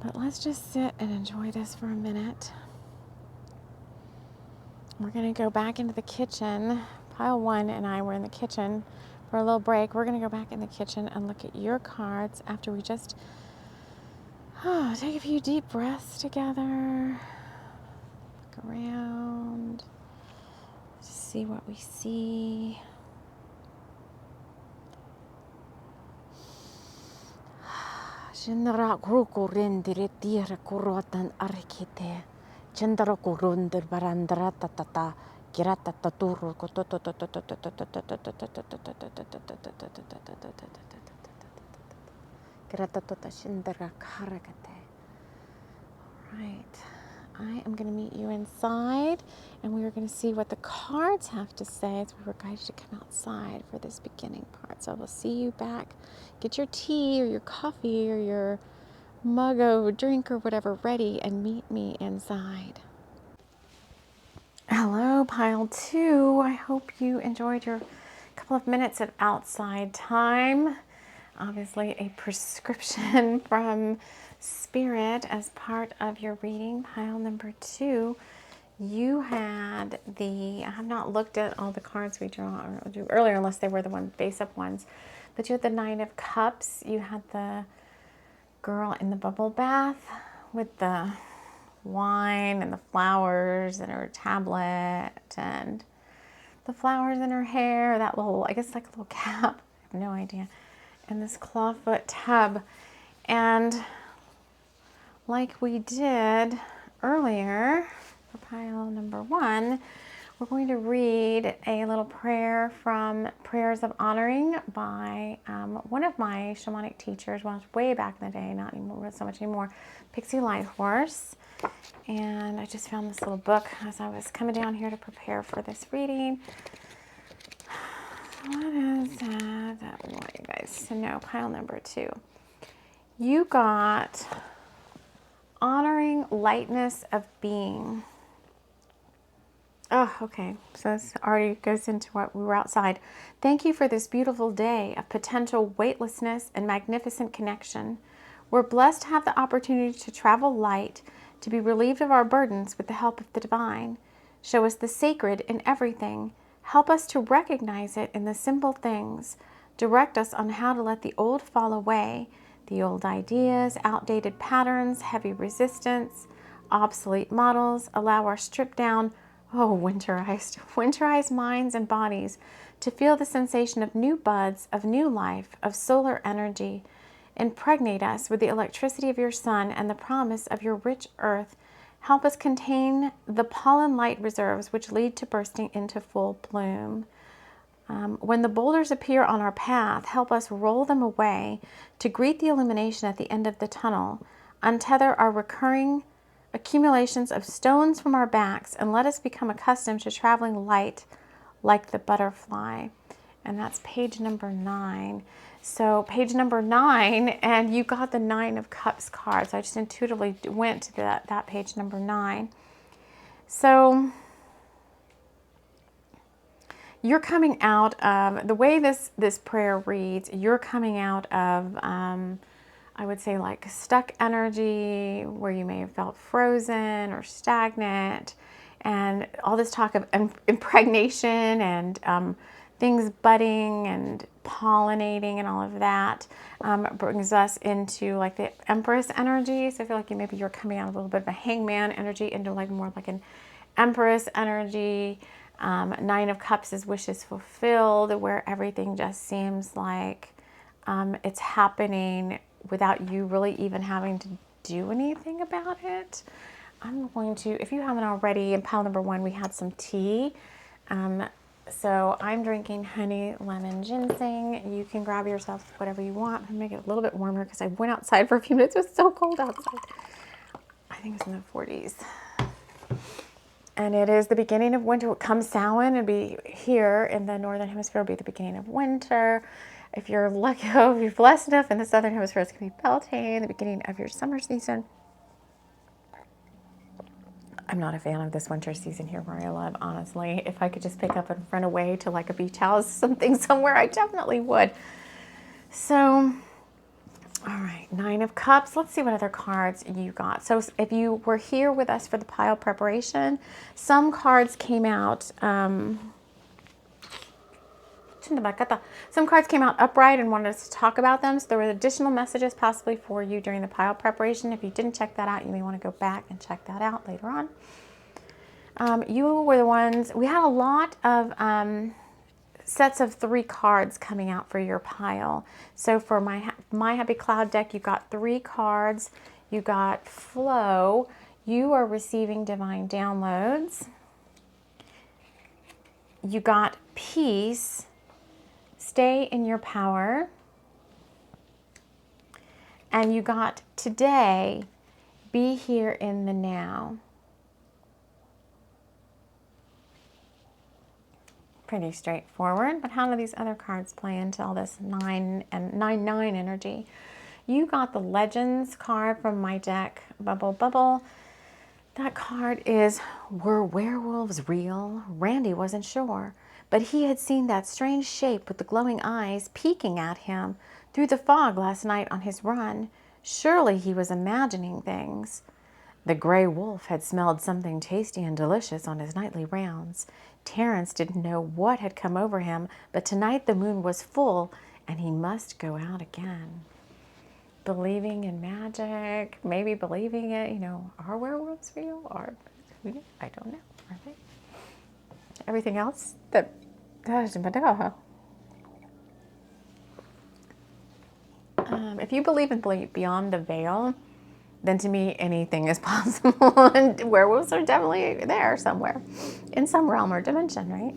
But let's just sit and enjoy this for a minute. We're going to go back into the kitchen. Pile 1 and I were in the kitchen for a little break. We're going to go back in the kitchen and look at your cards after we just take a few deep breaths together. Look around. Just see what we see. Chandra kruku rendire tira kurotan arkite. Chandra kurundir barandra tatata. Kirata taturu Kirata tota shindra karakate. All right. I am going to meet you inside, and we are going to see what the cards have to say as we were guided to come outside for this beginning part. So I will see you back. Get your tea or your coffee or your mug of drink or whatever ready and meet me inside. Hello, pile 2. I hope you enjoyed your couple of minutes of outside time. Obviously a prescription from Spirit as part of your reading. Pile number 2, you had I have not looked at all the cards we drew earlier, unless they were the face-up ones, but you had the Nine of Cups. You had the girl in the bubble bath with the wine and the flowers and her tablet and the flowers in her hair, that little, I guess like a little cap, I have no idea, and this clawfoot tub. And like we did earlier for pile number 1, we're going to read a little prayer from Prayers of Honoring by one of my shamanic teachers, well, way back in the day, not anymore, so much anymore, Pixie Lighthorse. And I just found this little book as I was coming down here to prepare for this reading. What is that? I want you guys to know. Pile number 2. You got honoring lightness of being. Oh, okay. So this already goes into what we were outside. Thank you for this beautiful day of potential weightlessness and magnificent connection. We're blessed to have the opportunity to travel light, to be relieved of our burdens with the help of the divine. Show us the sacred in everything. Help us to recognize it in the simple things. Direct us on how to let the old fall away, the old ideas, outdated patterns, heavy resistance, obsolete models. Allow our stripped down, winterized minds and bodies to feel the sensation of new buds, of new life, of solar energy. Impregnate us with the electricity of your sun and the promise of your rich earth. Help us contain the pollen light reserves which lead to bursting into full bloom. When the boulders appear on our path, help us roll them away to greet the illumination at the end of the tunnel. Untether our recurring accumulations of stones from our backs and let us become accustomed to traveling light like the butterfly. And that's page number 9. So page number 9, and you got the Nine of Cups card. So I just intuitively went to that page number 9. So you're coming out of, the way this prayer reads, you're coming out of, I would say like stuck energy where you may have felt frozen or stagnant, and all this talk of impregnation and things budding and pollinating and all of that brings us into like the Empress energy. So I feel like maybe you're coming out a little bit of a hangman energy into like more like an Empress energy. Nine of Cups is wishes fulfilled, where everything just seems like it's happening without you really even having to do anything about it. I'm going to, if you haven't already, in pile number 1, we had some tea. So I'm drinking honey, lemon, ginseng. You can grab yourself whatever you want. I'm gonna make it a little bit warmer because I went outside for a few minutes. It was so cold outside. I think it's in the 40s. And it is the beginning of winter. Come Samhain, it'll be here in the northern hemisphere, it'll be the beginning of winter. If you're lucky, if you're blessed enough in the southern hemisphere, it's going to be Beltane, the beginning of your summer season. I'm not a fan of this winter season here where I live, honestly. If I could just pick up and run away to like a beach house, something somewhere, I definitely would. So, all right, Nine of Cups. Let's see what other cards you got. So if you were here with us for the pile preparation, some cards came out, some cards came out upright and wanted us to talk about them. So there were additional messages possibly for you during the pile preparation. If you didn't check that out, you may want to go back and check that out later on. You were the ones, we had a lot of sets of 3 cards coming out for your pile. So for my Happy Cloud deck, you got 3 cards. You got Flow. You are receiving divine downloads. You got Peace. Stay in your power. And you got Today. Be here in the now. Pretty straightforward, but how do these other cards play into all this 9 and 9 energy? You got the Legends card from my deck, Bubble. That card is, were werewolves real? Randy wasn't sure, but he had seen that strange shape with the glowing eyes peeking at him through the fog last night on his run. Surely he was imagining things. The gray wolf had smelled something tasty and delicious on his nightly rounds. Terence didn't know what had come over him, but tonight the moon was full and he must go out again. Believing in magic, maybe believing it, are werewolves real? Or I don't know. Are they? Everything else if you believe in beyond the veil, then to me anything is possible, and werewolves are definitely there somewhere in some realm or dimension, right?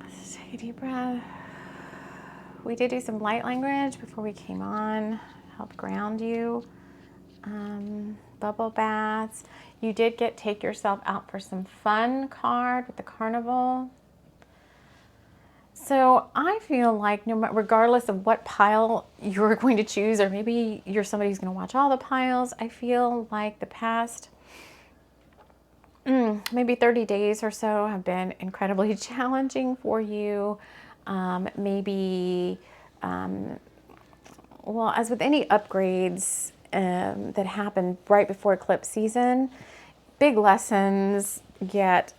Let's take a deep breath. We did do some light language before we came on, help ground you. Bubble baths. You did take yourself out for some fun card with the carnival. So I feel like regardless of what pile you're going to choose, or maybe you're somebody who's going to watch all the piles, I feel like the past maybe 30 days or so have been incredibly challenging for you. Well, as with any upgrades that happen right before eclipse season, big lessons get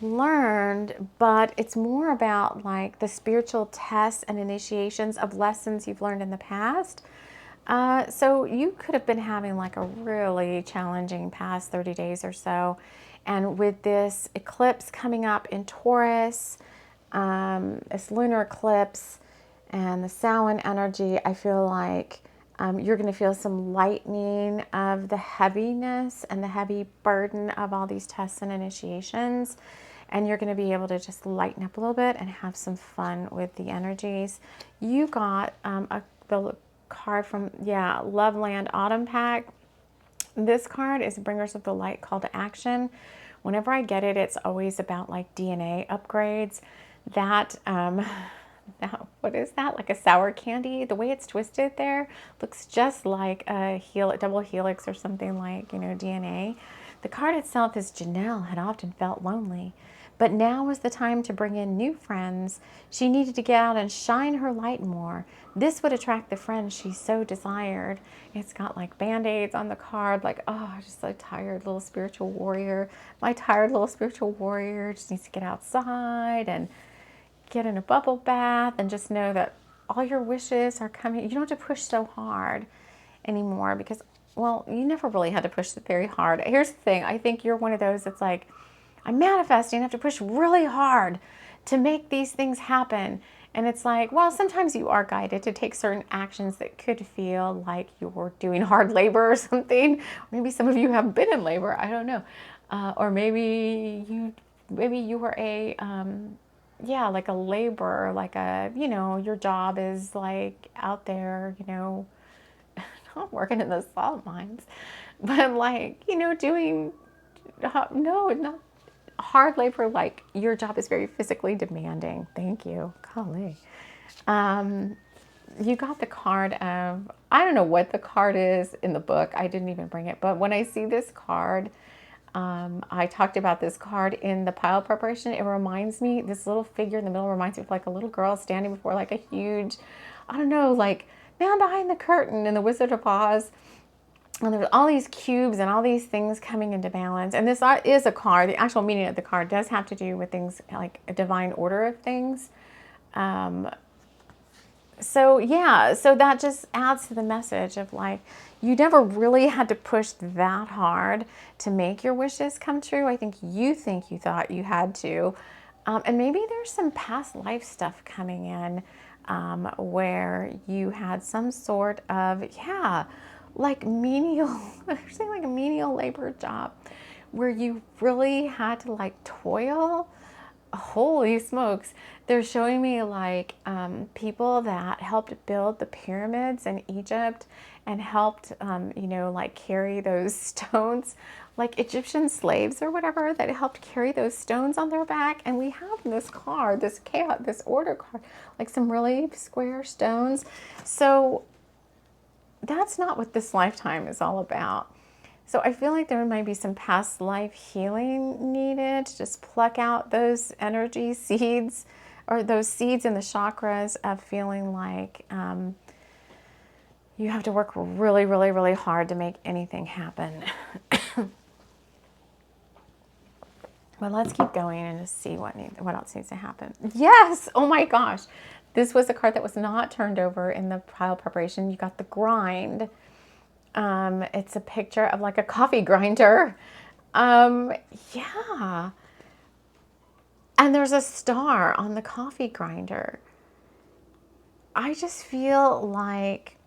learned, but it's more about like the spiritual tests and initiations of lessons you've learned in the past. So you could have been having like a really challenging past 30 days or so. And with this eclipse coming up in Taurus, this lunar eclipse and the Samhain energy, I feel like you're going to feel some lightening of the heaviness and the heavy burden of all these tests and initiations. And you're going to be able to just lighten up a little bit and have some fun with the energies. You got the card from, Loveland Autumn Pack. This card is Bringers of the Light, Call to Action. Whenever I get it, it's always about like DNA upgrades. That, what is that? Like a sour candy? The way it's twisted there looks just like a double helix or something like, DNA. The card itself is Janelle had often felt lonely, but now was the time to bring in new friends. She needed to get out and shine her light more. This would attract the friends she so desired. It's got like band-aids on the card, like, oh, just a tired little spiritual warrior. My tired little spiritual warrior just needs to get outside and get in a bubble bath and just know that all your wishes are coming. You don't have to push so hard anymore because, well, you never really had to push very hard. Here's the thing. I think you're one of those that's like, I'm manifesting. I have to push really hard to make these things happen. And it's like, well, sometimes you are guided to take certain actions that could feel like you're doing hard labor or something. Maybe some of you have been in labor. I don't know. Or maybe you were a, like a laborer, like your job is like out there, not working in the salt mines, but like, doing, no, not hard labor, like your job is very physically demanding. Thank you. Golly. You got the card of, I don't know what the card is in the book. I didn't even bring it. But when I see this card, I talked about this card in the pile preparation. It reminds me, this little figure in the middle reminds me of like a little girl standing before like a huge, I don't know, like man behind the curtain in the Wizard of Oz. And there's all these cubes and all these things coming into balance. And this is a card. The actual meaning of the card does have to do with things like a divine order of things. So that just adds to the message of like, you never really had to push that hard to make your wishes come true. I think you thought you had to. And maybe there's some past life stuff coming in where you had some sort of, like menial, actually like a menial labor job where you really had to like toil. Holy smokes. They're showing me like people that helped build the pyramids in Egypt and helped, like carry those stones, like Egyptian slaves or whatever that helped carry those stones on their back. And we have in this card, this order card, like some really square stones. So that's not what this lifetime is all about. So I feel like there might be some past life healing needed to just pluck out those energy seeds or those seeds in the chakras of feeling like you have to work really, really, really hard to make anything happen. But let's keep going and just see what else needs to happen. Yes! Oh my gosh. This was a card that was not turned over in the pile preparation. You got the grind. It's a picture of like a coffee grinder. Yeah. And there's a star on the coffee grinder. I just feel like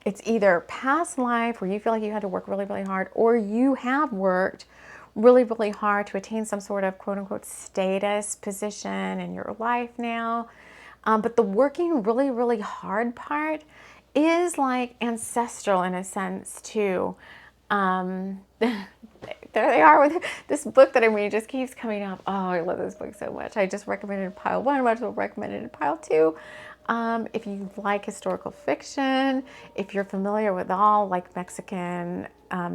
it's either past life where you feel like you had to work really, really hard, or you have worked really, really hard to attain some sort of quote unquote status position in your life now. But the working really, really hard part is like ancestral in a sense too. There they are with this book that I'm reading, just keeps coming up. Oh, I love this book so much. I just recommended in pile 1, I will recommend it in pile 2. If you like historical fiction, if you're familiar with all like Mexican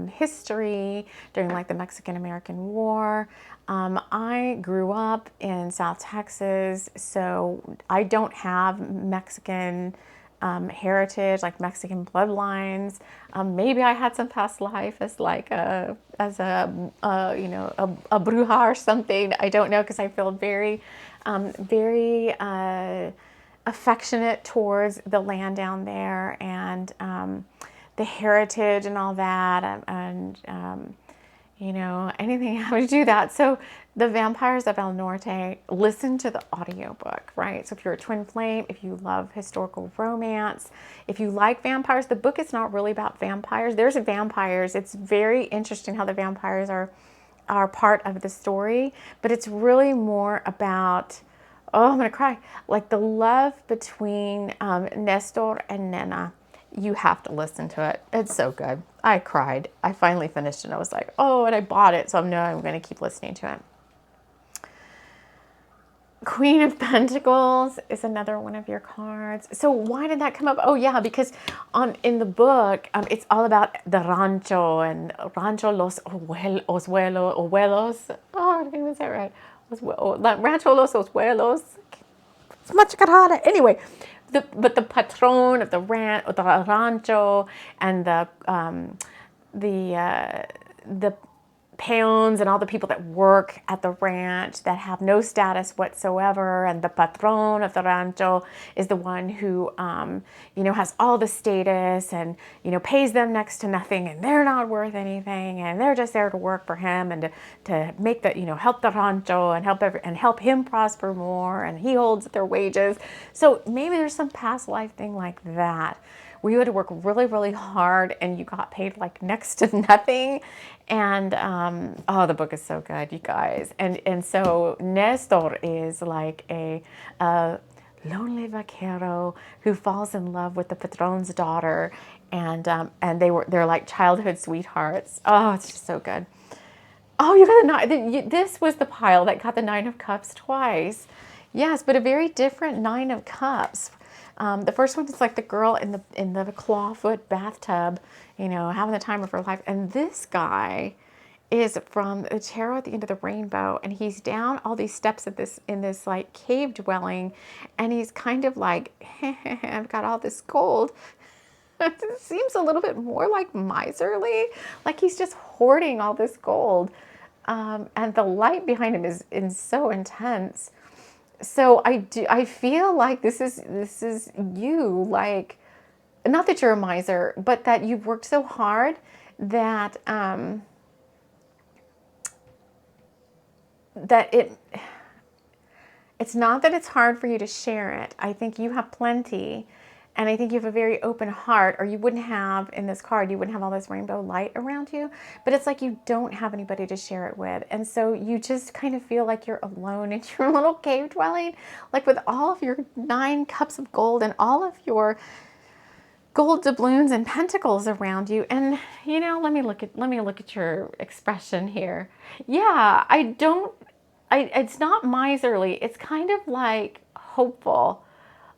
history during like the Mexican-American War. I grew up in South Texas, so I don't have Mexican heritage, like Mexican bloodlines. Maybe I had some past life as like a bruja or something. I don't know, because I feel very, very affectionate towards the land down there and the heritage and all that, and you know, anything having to do that. So the Vampires of El Norte, listen to the audiobook, right? So if you're a twin flame, if you love historical romance, if you like vampires, the book is not really about vampires. There's vampires. It's very interesting how the vampires are part of the story, but it's really more about, oh, I'm gonna cry, like the love between Nestor and Nena. You have to listen to it. It's so good. I cried. I finally finished it and I was like, oh, and I bought it, so I'm going to keep listening to it. Queen of Pentacles is another one of your cards. So why did that come up? Oh yeah, because in the book, it's all about the rancho and Rancho Los Abuelos. Oh, I didn't even say it right. Rancho Los Abuelos. It's much carrara. Anyway, but the patron of the rancho and the peons and all the people that work at the ranch that have no status whatsoever, and the patron of the rancho is the one who you know, has all the status and, you know, pays them next to nothing, and they're not worth anything, and they're just there to work for him and to make the, you know, help the rancho and help him prosper more, and he holds their wages. So maybe there's some past life thing like that, where you had to work really, really hard and you got paid like next to nothing. And oh, the book is so good, you guys. And so Nestor is like a lonely vaquero who falls in love with the patron's daughter, and they're like childhood sweethearts. Oh, it's just so good. Oh, you got the 9. This was the pile that got the 9 of Cups twice. Yes, but a very different 9 of Cups. The first one is like the girl in the clawfoot bathtub, you know, having the time of her life. And this guy is from the tarot at the end of the rainbow, and he's down all these steps in this like cave dwelling, and he's kind of like, I've got all this gold. It seems a little bit more like miserly, like he's just hoarding all this gold, and the light behind him is so intense. So I feel like this is you, like, not that you're a miser, but that you've worked so hard that it's not that it's hard for you to share it. I think you have plenty, and I think you have a very open heart, or you wouldn't have, in this card, you wouldn't have all this rainbow light around you, but it's like you don't have anybody to share it with. And so you just kind of feel like you're alone in your little cave dwelling, like with all of your 9 cups of gold and all of your gold doubloons and pentacles around you. And, you know, let me look at your expression here. Yeah, it's not miserly. It's kind of like hopeful.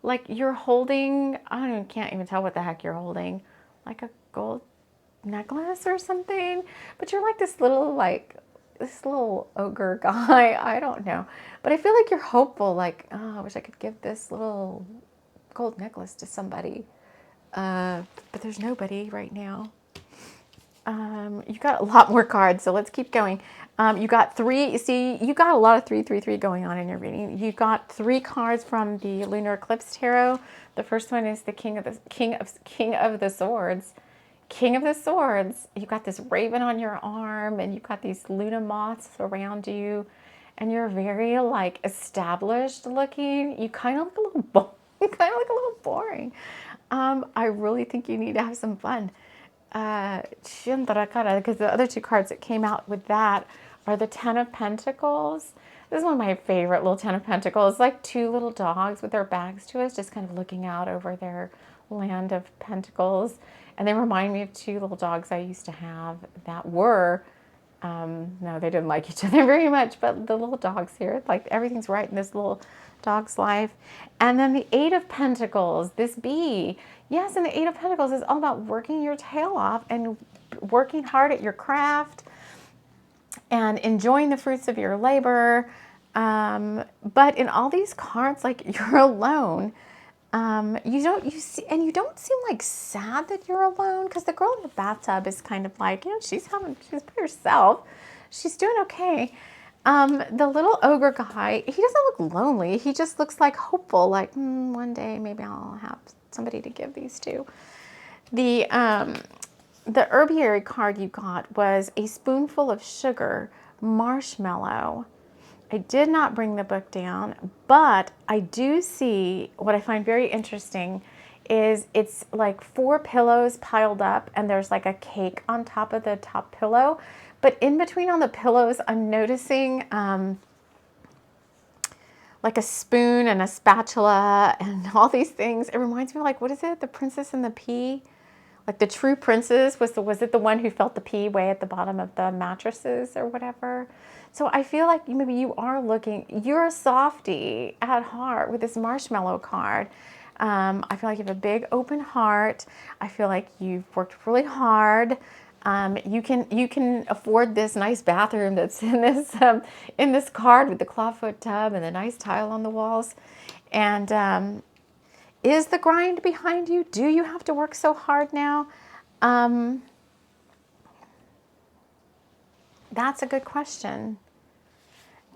Like you're holding, can't even tell what the heck you're holding, like a gold necklace or something, but you're like this little, like, this little ogre guy. I don't know. But I feel like you're hopeful, like, oh, I wish I could give this little gold necklace to somebody. But there's nobody right now. You got a lot more cards, so let's keep going. You got 3. See, you got a lot of 333 going on in your reading. You got 3 cards from the Lunar Eclipse Tarot. The first one is the King of the Swords. King of the Swords. You got this raven on your arm, and you've got these Luna moths around you, and you're very like established looking. You kind of look a little boring. I really think you need to have some fun. Because the other 2 cards that came out with that are the Ten of Pentacles. This is one of my favorite little Ten of Pentacles. It's like 2 little dogs with their backs to us, just kind of looking out over their land of pentacles. And they remind me of 2 little dogs I used to have that were, no, they didn't like each other very much, but the little dogs here, like everything's right in this little dog's life. And then the 8 of Pentacles, this bee. Yes, and the 8 of Pentacles is all about working your tail off and working hard at your craft and enjoying the fruits of your labor. But in all these cards, like, you're alone. You don't seem like sad that you're alone, because the girl in the bathtub is kind of like, you know, she's by herself. She's doing okay. The little ogre guy, he doesn't look lonely. He just looks like hopeful, like, one day maybe I'll have somebody to give these to. The herbiary card you got was a spoonful of sugar, marshmallow. I did not bring the book down, but I do see, what I find very interesting is it's like 4 pillows piled up, and there's like a cake on top of the top pillow. But in between on the pillows, I'm noticing like a spoon and a spatula and all these things. It reminds me of, like, what is it? The Princess and the Pea? Like the true princess, was it the one who felt the pea way at the bottom of the mattresses or whatever? So I feel like maybe you're a softie at heart with this marshmallow card. I feel like you have a big open heart. I feel like you've worked really hard. You can afford this nice bathroom that's in this card with the clawfoot tub and the nice tile on the walls. And is the grind behind you? Do you have to work so hard now? That's a good question.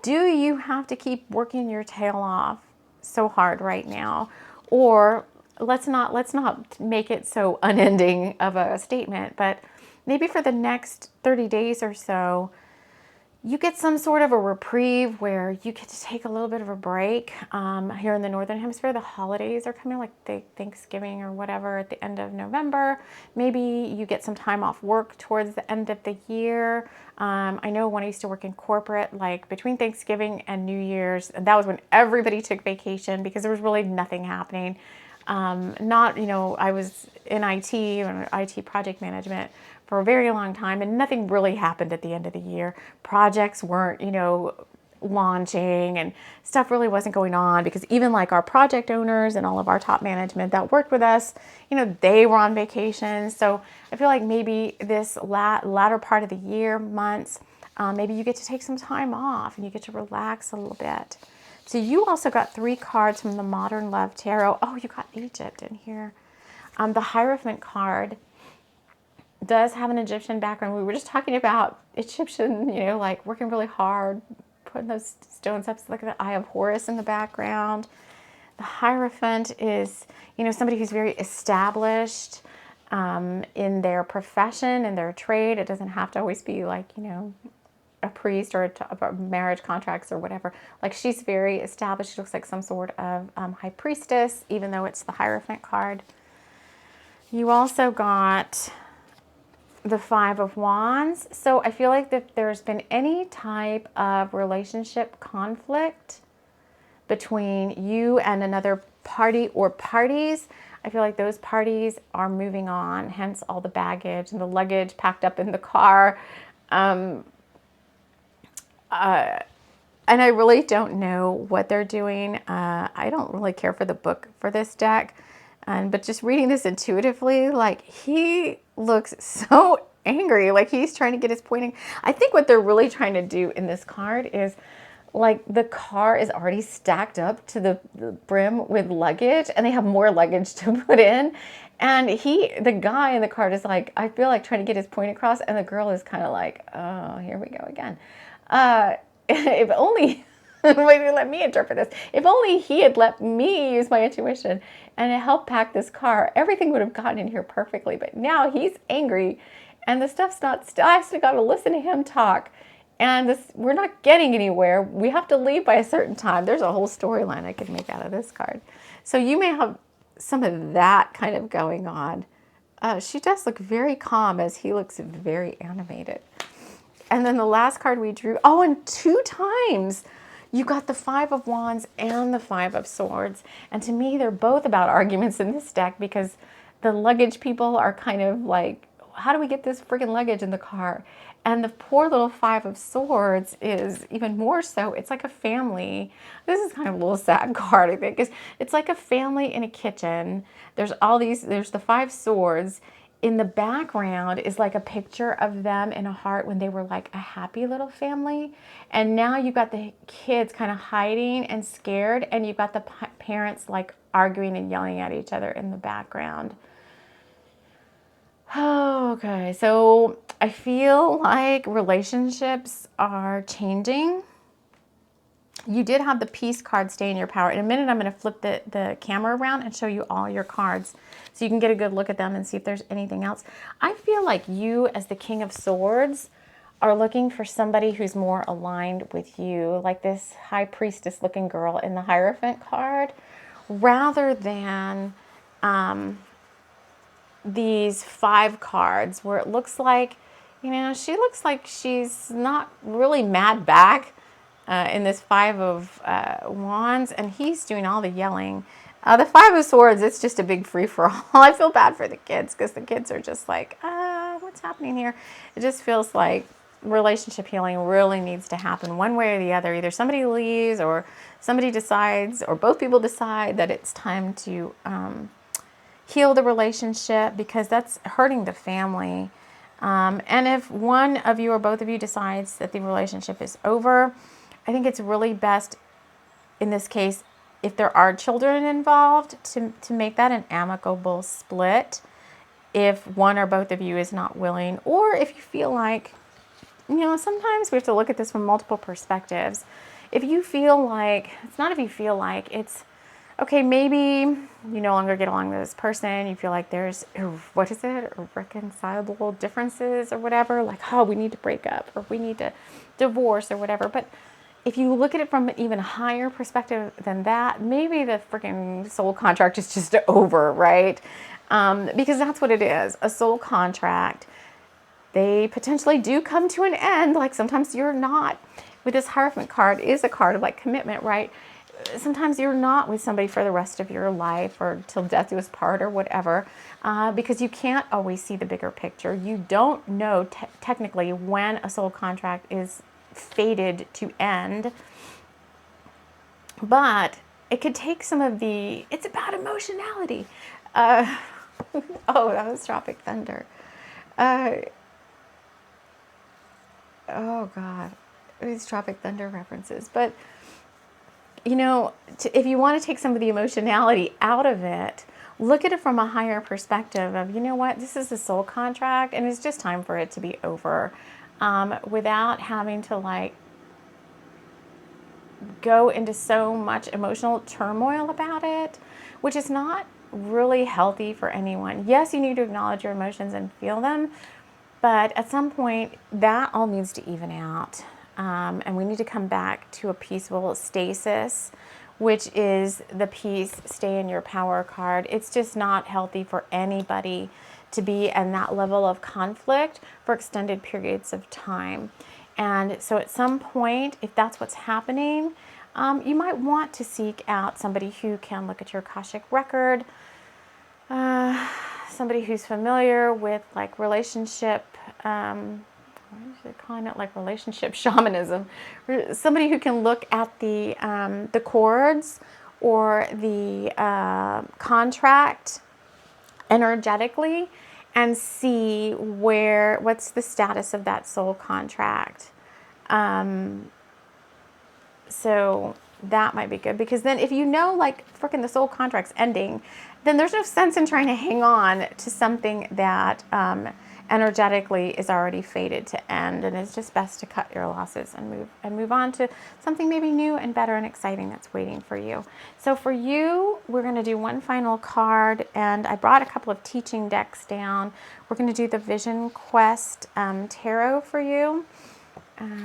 Do you have to keep working your tail off so hard right now? Or let's not make it so unending of a statement, but maybe for the next 30 days or so, you get some sort of a reprieve where you get to take a little bit of a break. Here in the Northern Hemisphere, the holidays are coming, like Thanksgiving or whatever at the end of November. Maybe you get some time off work towards the end of the year. I know when I used to work in corporate, like between Thanksgiving and New Year's, and that was when everybody took vacation because there was really nothing happening. I was in IT and IT project management for a very long time, and nothing really happened at the end of the year. Projects weren't, launching, and stuff really wasn't going on because even like our project owners and all of our top management that worked with us, they were on vacation. So I feel like maybe this latter part of the year, months, maybe you get to take some time off and you get to relax a little bit. So you also got 3 cards from the Modern Love Tarot. Oh, you got Egypt in here. The Hierophant card does have an Egyptian background. We were just talking about Egyptian, like working really hard, putting those stones up. So look at the Eye of Horus in the background. The Hierophant is, somebody who's very established in their profession, in their trade. It doesn't have to always be like, a priest or a marriage contracts or whatever. Like, she's very established. She looks like some sort of high priestess, even though it's the Hierophant card. You also got the 5 of Wands. So I feel like that there's been any type of relationship conflict between you and another party or parties, I feel like those parties are moving on, hence all the baggage and the luggage packed up in the car. And I really don't know what they're doing. I don't really care for the book for this deck. But just reading this intuitively, like, he looks so angry. Like he's trying to get his point. I think what they're really trying to do in this card is like the car is already stacked up to the brim with luggage and they have more luggage to put in. And the guy in the card is like, I feel like trying to get his point across. And the girl is kind of like, oh, here we go again. If only, maybe let me interpret this. If only he had let me use my intuition and help pack this car, everything would have gotten in here perfectly. But now he's angry and the stuff's not, I still got to listen to him talk. And we're not getting anywhere. We have to leave by a certain time. There's a whole storyline I could make out of this card. So you may have some of that kind of going on. She does look very calm as he looks very animated. And then the last card we drew, oh, and 2 times you got the 5 of Wands and the 5 of Swords. And to me, they're both about arguments in this deck because the luggage people are kind of like, how do we get this freaking luggage in the car? And the poor little 5 of Swords is even more so. It's like a family. This is kind of a little sad card, I think. It's like a family in a kitchen. There's the 5 swords. In the background is like a picture of them in a heart when they were like a happy little family. And now you've got the kids kind of hiding and scared. And you've got the parents like arguing and yelling at each other in the background. Okay, so I feel like relationships are changing. You did have the Peace card stay in your power. In a minute, I'm going to flip the camera around and show you all your cards so you can get a good look at them and see if there's anything else. I feel like you, as the King of Swords, are looking for somebody who's more aligned with you, like this High Priestess looking girl in the Hierophant card, rather than these 5 cards where it looks like, you know, she looks like she's not really mad back in this 5 of Wands, and he's doing all the yelling. The 5 of Swords, it's just a big free-for-all. I feel bad for the kids because the kids are just like, what's happening here? It just feels like relationship healing really needs to happen one way or the other. Either somebody leaves or somebody decides, or both people decide that it's time to heal the relationship because that's hurting the family. And if one of you or both of you decides that the relationship is over, I think it's really best in this case, if there are children involved, to make that an amicable split if one or both of you is not willing, or if you feel like, you know, sometimes we have to look at this from multiple perspectives. If you feel like, it's not if you feel like, it's, okay, maybe you no longer get along with this person. You feel like there's, what is it, irreconcilable differences or whatever. Like, oh, we need to break up or we need to divorce or whatever. But if you look at it from an even higher perspective than that, maybe the freaking soul contract is just over, right? Because that's what it is, a soul contract. They potentially do come to an end. Like sometimes you're not. With this Hierophant card is a card of like commitment, right? Sometimes you're not with somebody for the rest of your life or till death do us part or whatever, because you can't always see the bigger picture. You don't know technically when a soul contract is fated to end, but it could take some of the, it's about emotionality. Oh, that was Tropic Thunder. Oh God, these Tropic Thunder references. But you know, if you want to take some of the emotionality out of it, look at it from a higher perspective of, you know what, this is a soul contract and it's just time for it to be over, without having to like go into so much emotional turmoil about it, which is not really healthy for anyone. Yes, you need to acknowledge your emotions and feel them, but at some point that all needs to even out. And we need to come back to a peaceful stasis, which is the Peace, Stay in Your Power card. It's just not healthy for anybody to be in that level of conflict for extended periods of time. And so at some point, if that's what's happening, you might want to seek out somebody who can look at your Akashic record, somebody who's familiar with like relationship, they're calling it like relationship shamanism. Somebody who can look at the chords or the contract energetically and see what's the status of that soul contract. So that might be good, because then if you know, like, frickin' the soul contract's ending, then there's no sense in trying to hang on to something that energetically is already fated to end, and it's just best to cut your losses and move on to something maybe new and better and exciting that's waiting for you. So for you, we're going to do one final card, and I brought a couple of teaching decks down. We're going to do the Vision Quest Tarot for you.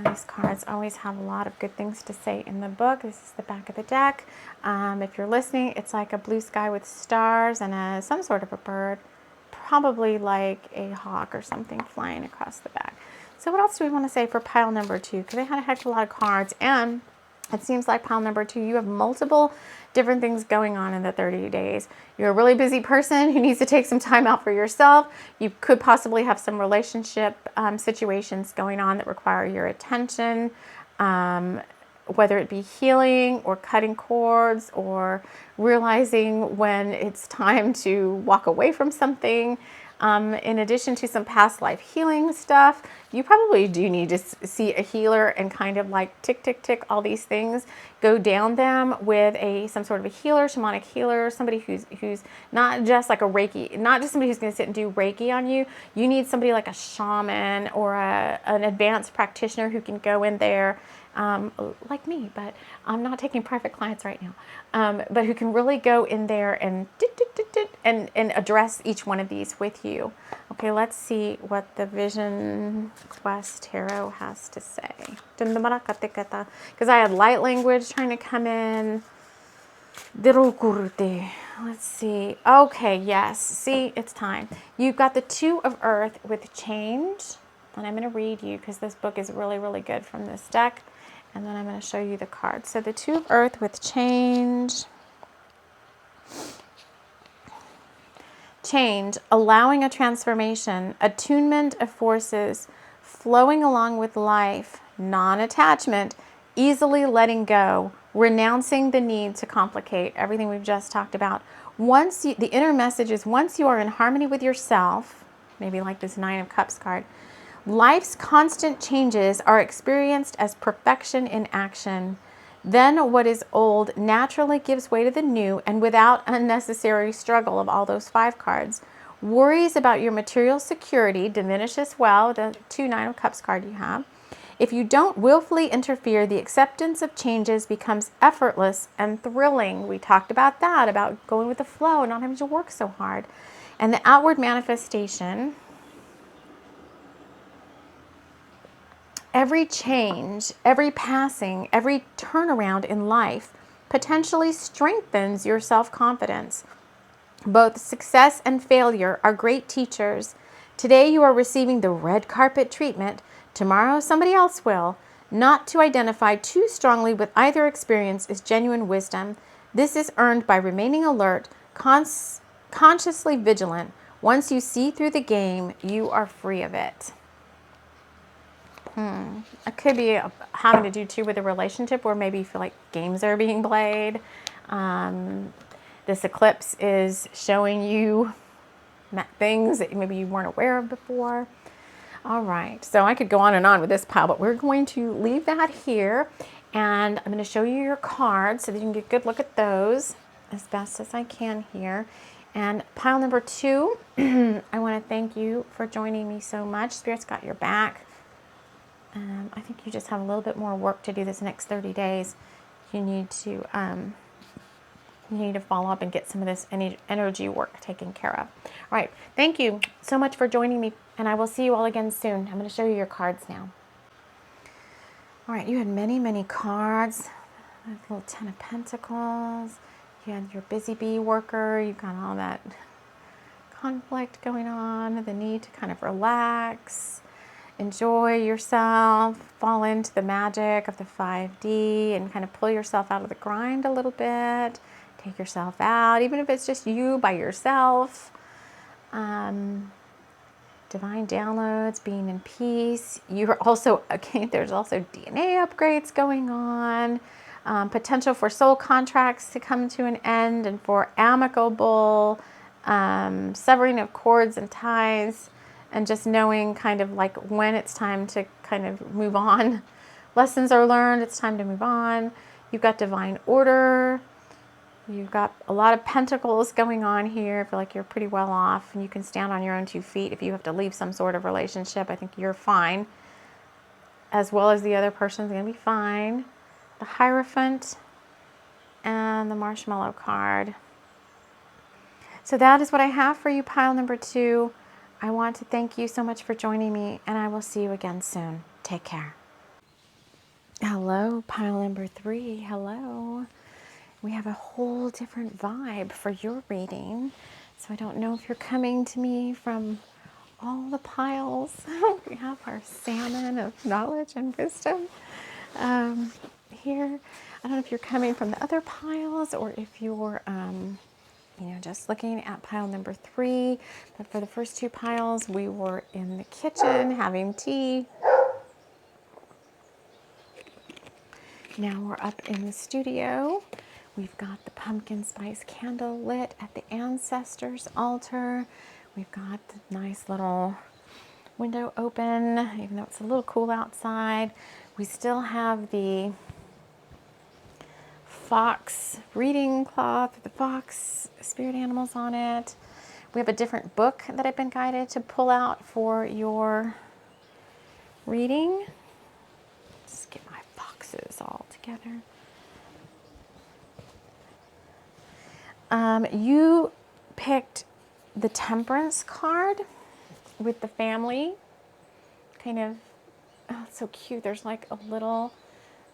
These cards always have a lot of good things to say in the book. This is the back of the deck. If you're listening, it's like a blue sky with stars and some sort of a bird, probably like a hawk or something flying across the back. So what else do we want to say for pile number 2? Because I had a heck of a lot of cards, and it seems like pile number 2, you have multiple different things going on in the 30 days. You're a really busy person who needs to take some time out for yourself. You could possibly have some relationship situations going on that require your attention, whether it be healing or cutting cords or realizing when it's time to walk away from something. In addition to some past life healing stuff, you probably do need to see a healer and kind of like tick, tick, tick, all these things, go down them with some sort of a healer, shamanic healer, somebody who's not just like a Reiki, not just somebody who's going to sit and do Reiki on you. You need somebody like a shaman or an advanced practitioner who can go in there, like me, but I'm not taking private clients right now, but who can really go in there and address each one of these with you. Okay, let's see what the Vision Quest Tarot has to say. Because I had light language trying to come in. Let's see. Okay, yes. See, it's time. You've got the Two of Earth with change. And I'm going to read you because this book is really, really good from this deck. And then I'm going to show you the cards. So the Two of Earth with change. Change, allowing a transformation, attunement of forces, flowing along with life, non-attachment, easily letting go, renouncing the need to complicate, everything we've just talked about. The inner message is once you are in harmony with yourself, maybe like this Nine of Cups card, life's constant changes are experienced as perfection in action. Then what is old naturally gives way to the new, and without unnecessary struggle of all those 5 cards. Worries about your material security diminish as well, the 2 Nine of Cups card you have. If you don't willfully interfere, the acceptance of changes becomes effortless and thrilling. We talked about that, about going with the flow and not having to work so hard. And the outward manifestation, every change, every passing, every turnaround in life potentially strengthens your self-confidence. Both success and failure are great teachers. Today you are receiving the red carpet treatment. Tomorrow somebody else will. Not to identify too strongly with either experience is genuine wisdom. This is earned by remaining alert, consciously vigilant. Once you see through the game, you are free of it. It could be having to do too with a relationship where maybe you feel like games are being played. This eclipse is showing you things that maybe you weren't aware of before. All right, so I could go on and on with this pile, but we're going to leave that here. And I'm going to show you your cards so that you can get a good look at those as best as I can here. And pile number 2, I want to thank you for joining me so much. Spirit's got your back. I think you just have a little bit more work to do this next 30 days. You need to follow up and get some of this energy work taken care of. All right, thank you so much for joining me, and I will see you all again soon. I'm going to show you your cards now. All right, you had many, many cards. A little 10 of Pentacles. You had your busy bee worker. You got all that conflict going on, the need to kind of relax. Enjoy yourself, fall into the magic of the 5D and kind of pull yourself out of the grind a little bit. Take yourself out, even if it's just you by yourself. Divine downloads, being in peace. You're also, again, there's also DNA upgrades going on. Potential for soul contracts to come to an end and for amicable severing of cords and ties, and just knowing kind of like when it's time to kind of move on. Lessons are learned, it's time to move on. You've got divine order. You've got a lot of pentacles going on here. I feel like you're pretty well off and you can stand on your own 2 feet. If you have to leave some sort of relationship, I think you're fine. As well as the other person's gonna be fine. The Hierophant and the Marshmallow card. So that is what I have for you, pile number 2. I want to thank you so much for joining me, and I will see you again soon. Take care. Hello, pile number 3. Hello. We have a whole different vibe for your reading. So I don't know if you're coming to me from all the piles. We have our salmon of knowledge and wisdom here. I don't know if you're coming from the other piles or if you're just looking at pile number 3. But for the first 2 piles, we were in the kitchen having tea. Now we're up in the studio. We've got the pumpkin spice candle lit at the ancestors' altar. We've got the nice little window open, even though it's a little cool outside. We still have the fox reading cloth with the fox spirit animals on it. We have a different book that I've been guided to pull out for your reading. Let's get my foxes all together. You picked the Temperance card with the family. Kind of, oh, it's so cute. There's like a little,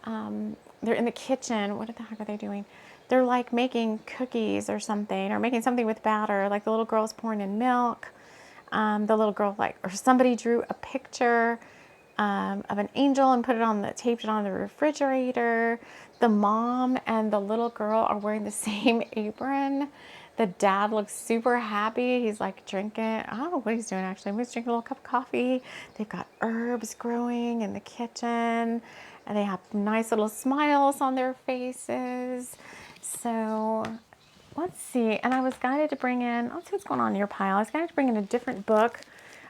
they're in the kitchen. What the heck are they doing? They're like making cookies or something, or making something with batter. Like the little girl's pouring in milk. The little girl, or somebody drew a picture of an angel and taped it on the refrigerator. The mom and the little girl are wearing the same apron. The dad looks super happy. He's like drinking, I don't know what he's doing actually. He's drinking a little cup of coffee. They've got herbs growing in the kitchen and they have nice little smiles on their faces. So let's see. And I was guided to bring in, let's see what's going on in your pile. I was guided to bring in a different book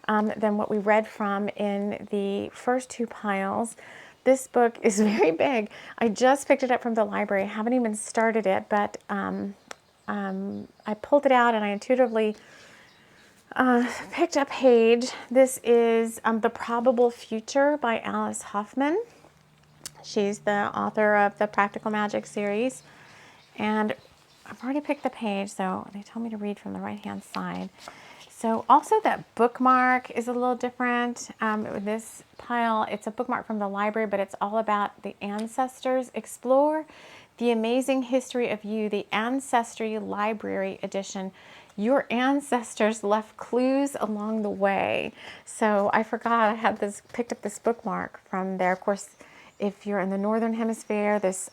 than what we read from in the first 2 piles. This book is very big. I just picked it up from the library. I haven't even started it, but I pulled it out and I intuitively picked up page. This is The Probable Future by Alice Hoffman. She's the author of the Practical Magic series. And I've already picked the page, so they told me to read from the right-hand side. So also that bookmark is a little different. With this pile, it's a bookmark from the library, but it's all about the ancestors. Explore the amazing history of you, the Ancestry Library Edition. Your ancestors left clues along the way. So I forgot I had picked up this bookmark from there. Of course, if you're in the Northern Hemisphere, this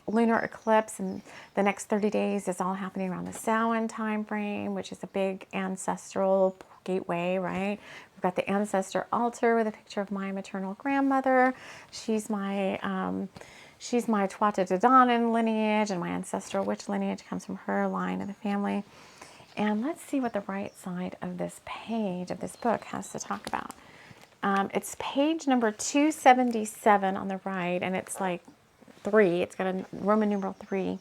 lunar eclipse in the next 30 days is all happening around the Samhain time frame, which is a big ancestral gateway, right? We've got the ancestor altar with a picture of my maternal grandmother. She's my Tuatha De Danann lineage, and my ancestral witch lineage comes from her line of the family. And let's see what the right side of this page of this book has to talk about. It's page number 277 on the right, and it's like 3. It's got a Roman numeral 3.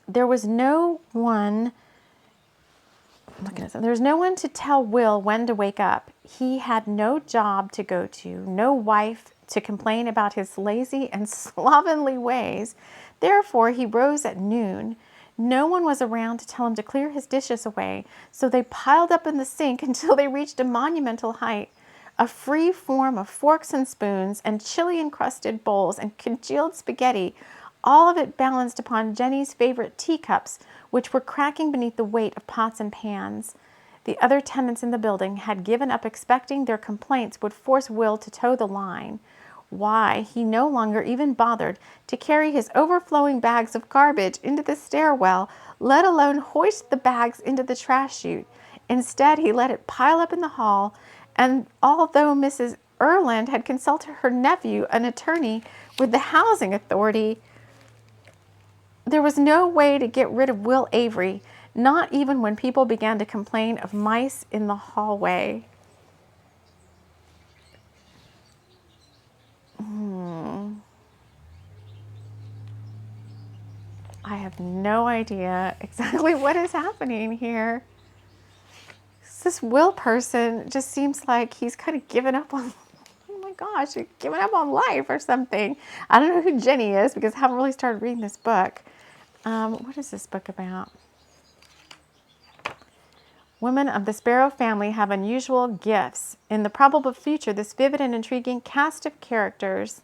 There was no one, there's no one to tell Will when to wake up. He had no job to go to, no wife to complain about his lazy and slovenly ways. Therefore, he rose at noon. No one was around to tell him to clear his dishes away, so they piled up in the sink until they reached a monumental height. A free form of forks and spoons and chili-encrusted bowls and congealed spaghetti, all of it balanced upon Jenny's favorite teacups, which were cracking beneath the weight of pots and pans. The other tenants in the building had given up, expecting their complaints would force Will to toe the line. Why, he no longer even bothered to carry his overflowing bags of garbage into the stairwell, let alone hoist the bags into the trash chute. Instead, he let it pile up in the hall, and although Mrs. Erland had consulted her nephew, an attorney with the housing authority, There was no way to get rid of Will Avery, not even when people began to complain of mice in the hallway. I have no idea exactly what is happening here. This Will person just seems like he's kind of given up on, oh my gosh, given up on life or something. I don't know who Jenny is because I haven't really started reading this book. What is this book about? Women of the Sparrow family have unusual gifts. In the probable future, this vivid and intriguing cast of characters,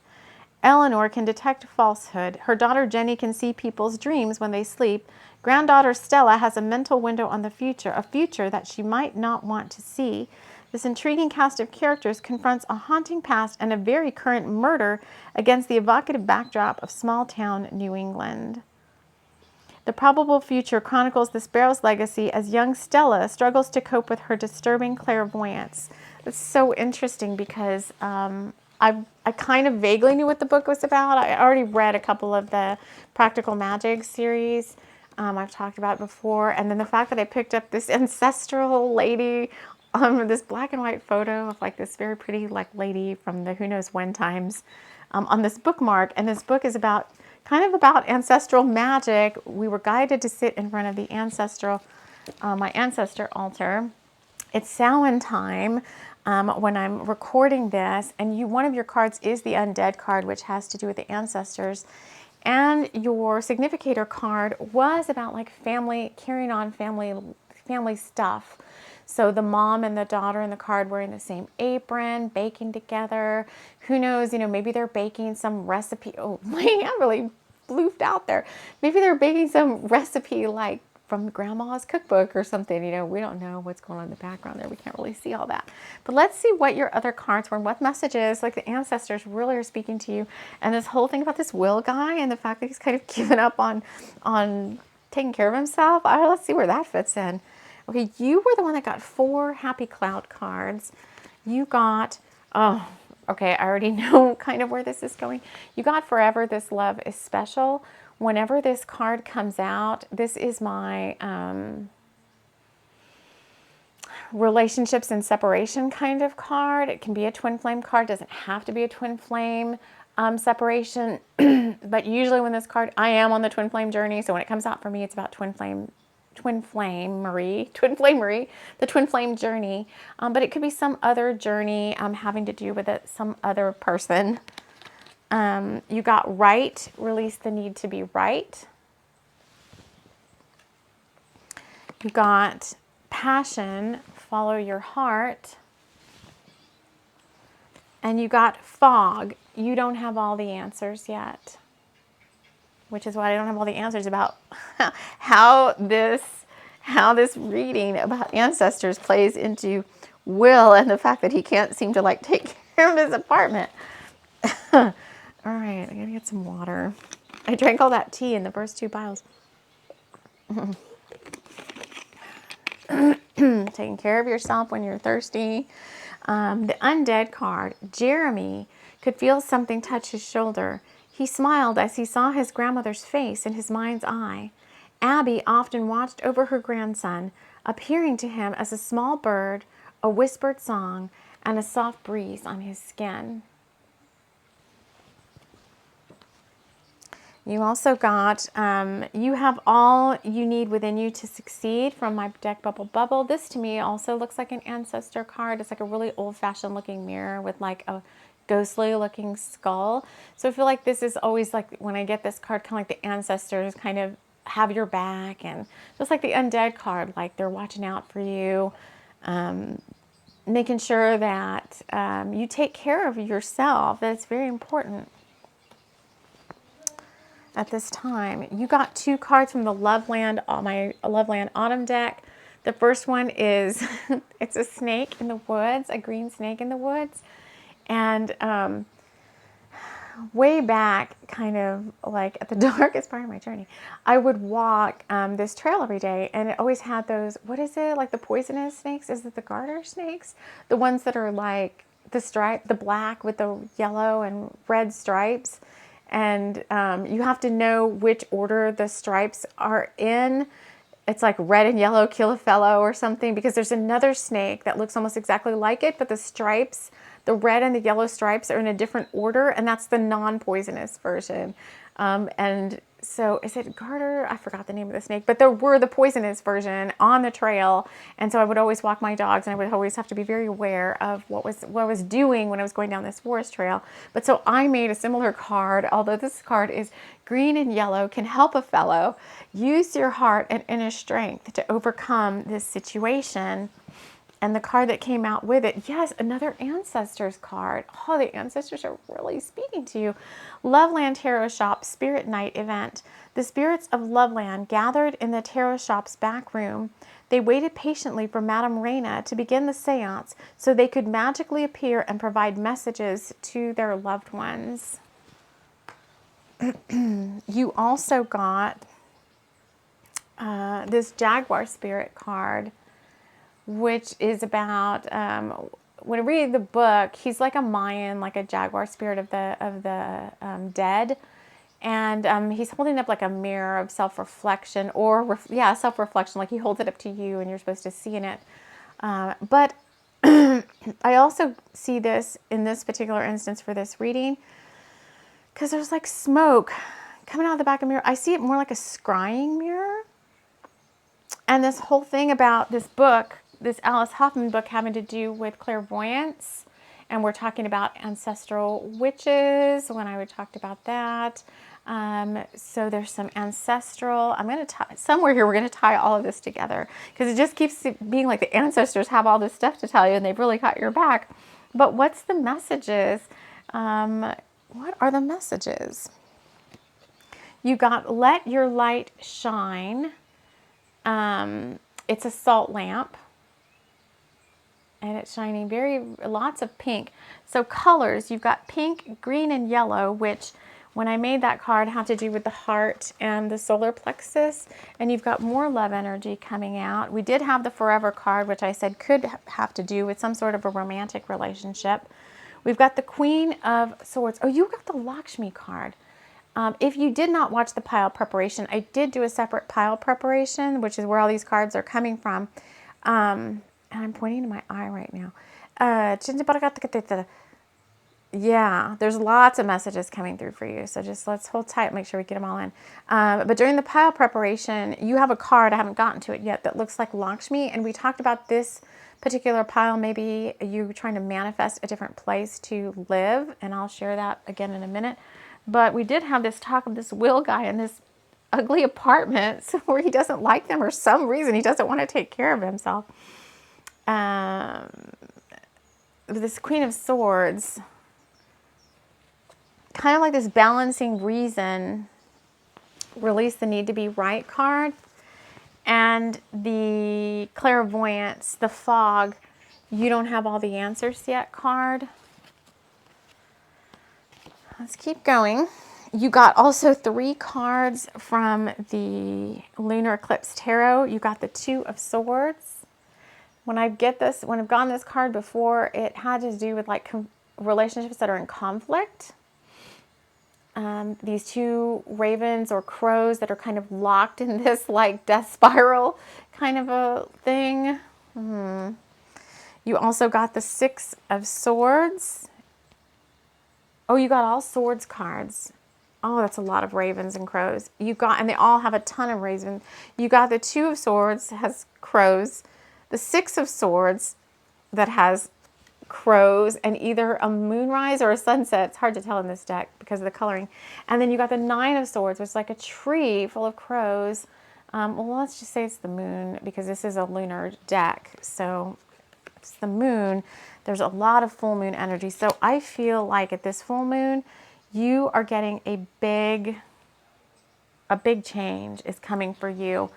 Eleanor can detect falsehood. Her daughter Jenny can see people's dreams when they sleep. Granddaughter Stella has a mental window on the future, a future that she might not want to see. This intriguing cast of characters confronts a haunting past and a very current murder against the evocative backdrop of small-town New England. The probable future chronicles the Sparrow's legacy as young Stella struggles to cope with her disturbing clairvoyance. It's so interesting because I kind of vaguely knew what the book was about. I already read a couple of the Practical Magic series. I've talked about it before. And then the fact that I picked up this ancestral lady, this black and white photo of like this very pretty like lady from the who knows when times on this bookmark. And this book is about kind of about ancestral magic. We were guided to sit in front of the my ancestor altar. It's Samhain time when I'm recording this, and one of your cards is the Undead card, which has to do with the ancestors. And your significator card was about like family, carrying on family stuff. So the mom and the daughter in the card wearing the same apron, baking together. Who knows, maybe they're baking some recipe. Oh, man, I really bloofed out there. Maybe they're baking some recipe like from grandma's cookbook or something. We don't know what's going on in the background there. We can't really see all that. But let's see what your other cards were and what messages, like the ancestors really are speaking to you. And this whole thing about this Will guy and the fact that he's kind of given up on taking care of himself. Let's see where that fits in. Okay, you were the one that got 4 Happy Cloud cards. You got, okay, I already know kind of where this is going. You got Forever This Love is Special. Whenever this card comes out, this is my relationships and separation kind of card. It can be a twin flame card. Doesn't have to be a twin flame separation. But usually when this card, I am on the twin flame journey. So when it comes out for me, it's about twin flame Marie, the twin flame journey. But it could be some other journey having to do with some other person. You got Right, Release the Need to Be Right. You got Passion, Follow Your Heart. And you got Fog, You Don't Have All the Answers Yet. Which is why I don't have all the answers about how this reading about ancestors plays into Will and the fact that he can't seem to like take care of his apartment. All right, I gotta get some water. I drank all that tea in the first 2 piles. Taking care of yourself when you're thirsty. The Undead card, Jeremy could feel something touch his shoulder. He smiled as he saw his grandmother's face in his mind's eye. Abby often watched over her grandson, appearing to him as a small bird, a whispered song, and a soft breeze on his skin. You also got, you have all you need within you to succeed from my deck Bubble. This to me also looks like an ancestor card. It's like a really old-fashioned looking mirror with like a ghostly looking skull. So I feel like this is always like when I get this card, kind of like the ancestors kind of have your back, and just like the Undead card, like they're watching out for you, making sure that you take care of yourself. That's very important at this time. You got 2 cards from the Loveland, my Loveland Autumn deck. The first one is, it's a snake in the woods, a green snake in the woods. And way back, kind of like at the darkest part of my journey, I would walk this trail every day, and it always had those, what is it, like the poisonous snakes? Is it the garter snakes? The ones that are like the stripe, the black with the yellow and red stripes. And you have to know which order the stripes are in. It's like red and yellow, kill a fellow or something, because there's another snake that looks almost exactly like it, but the stripes, the red and the yellow stripes are in a different order, and that's the non-poisonous version. And so is it garter? I forgot the name of the snake, but there were the poisonous version on the trail. And so I would always walk my dogs, and I would always have to be very aware of what I was doing when I was going down this forest trail. But so I made a similar card, although this card is green and yellow, can help a fellow. Use your heart and inner strength to overcome this situation. And the card that came out with it, yes, another ancestors card. Oh, the ancestors are really speaking to you. Loveland Tarot Shop Spirit Night event. The spirits of Loveland gathered in the tarot shop's back room. They waited patiently for Madame Reina to begin the seance so they could magically appear and provide messages to their loved ones. You also got this Jaguar Spirit card, which is about, when I read the book, he's like a Mayan, like a jaguar spirit of the dead. And he's holding up like a mirror of self-reflection, or self-reflection, like he holds it up to you and you're supposed to see in it. But I also see this in this particular instance for this reading, because there's like smoke coming out of the back of the mirror. I see it more like a scrying mirror. And this whole thing about this book, this Alice Hoffman book, having to do with clairvoyance, and we're talking about ancestral witches when I would talk about that. So there's some ancestral, I'm going to tie, somewhere here we're going to tie all of this together, because it just keeps being like the ancestors have all this stuff to tell you and they've really got your back. But what's the messages? What are the messages? You got let your light shine. It's a salt lamp, and it's shining lots of pink. So colors, you've got pink, green, and yellow, which when I made that card have to do with the heart and the solar plexus. And you've got more love energy coming out. We did have the Forever card, which I said could have to do with some sort of a romantic relationship. We've got the Queen of Swords. Oh, you got the Lakshmi card. If you did not watch the pile preparation, I did do a separate pile preparation, which is where all these cards are coming from. And I'm pointing to my eye right now. Yeah, there's lots of messages coming through for you. So just let's hold tight, make sure we get them all in. But during the pile preparation, you have a card, I haven't gotten to it yet, that looks like Lakshmi. And we talked about this particular pile. Maybe you're trying to manifest a different place to live. And I'll share that again in a minute. But we did have this talk of this Will guy in this ugly apartment where he doesn't like them, or some reason he doesn't want to take care of himself. This Queen of Swords, kind of like this balancing reason, release the need to be right card. And the clairvoyance, the fog, you don't have all the answers yet card. Let's keep going. You got also 3 cards from the Lunar Eclipse Tarot. You got the Two of Swords. When I've gotten this card before, it had to do with like relationships that are in conflict. These 2 ravens or crows that are kind of locked in this like death spiral kind of a thing. You also got the Six of Swords. Oh, you got all swords cards. Oh, that's a lot of ravens and crows. And they all have a ton of ravens. You got the Two of Swords, has crows. The Six of Swords that has crows, and either a moonrise or a sunset. It's hard to tell in this deck because of the coloring. And then you got the Nine of Swords, which is like a tree full of crows. Well, let's just say it's the moon, because this is a lunar deck. So it's the moon. There's a lot of full moon energy. So I feel like at this full moon, you are getting a big change is coming for you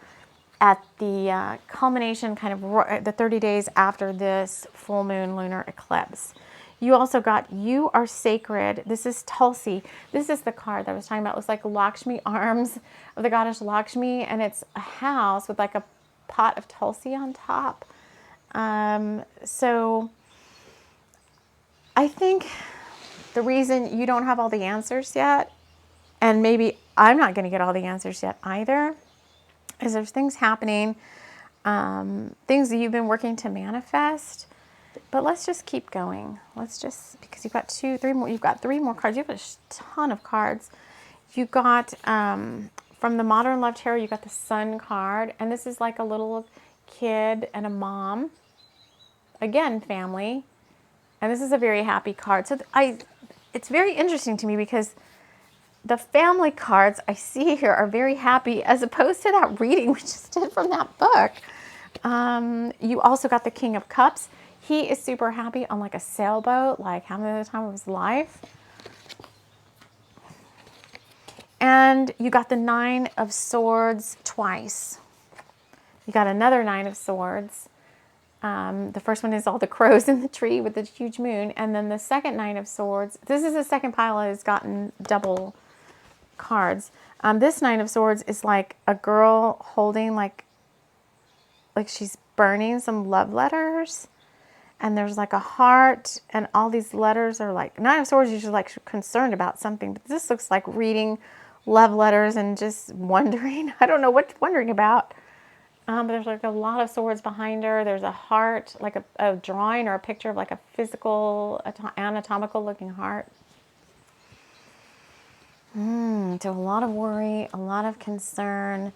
at the culmination, kind of the 30 days after this full moon lunar eclipse. You also got You Are Sacred. This is Tulsi. This is the card that I was talking about. It looks like Lakshmi arms of the goddess Lakshmi, and it's a house with like a pot of Tulsi on top. So I think the reason you don't have all the answers yet and maybe I'm not going to get all the answers yet either, is there's things happening, things that you've been working to manifest. But let's just keep going. Let's just, because you've got you've got three more cards. You have a ton of cards. You got, from the Modern Love Tarot, you got the Sun card. And this is like a little kid and a mom. Again, family. And this is a very happy card. So it's very interesting to me because the family cards I see here are very happy, as opposed to that reading we just did from that book. You also got the King of Cups. He is super happy on like a sailboat, like having the time of his life. And you got the Nine of Swords twice. You got another Nine of Swords. The first one is all the crows in the tree with the huge moon. And then the second Nine of Swords, this is the second pile that has gotten double cards. This Nine of Swords is like a girl holding like she's burning some love letters. And there's like a heart, and all these letters are like, Nine of Swords, usually like concerned about something, but this looks like reading love letters and just wondering. I don't know what wondering about. But there's like a lot of swords behind her. There's a heart, like a drawing or a picture of like a physical, anatomical looking heart. So a lot of worry, a lot of concern.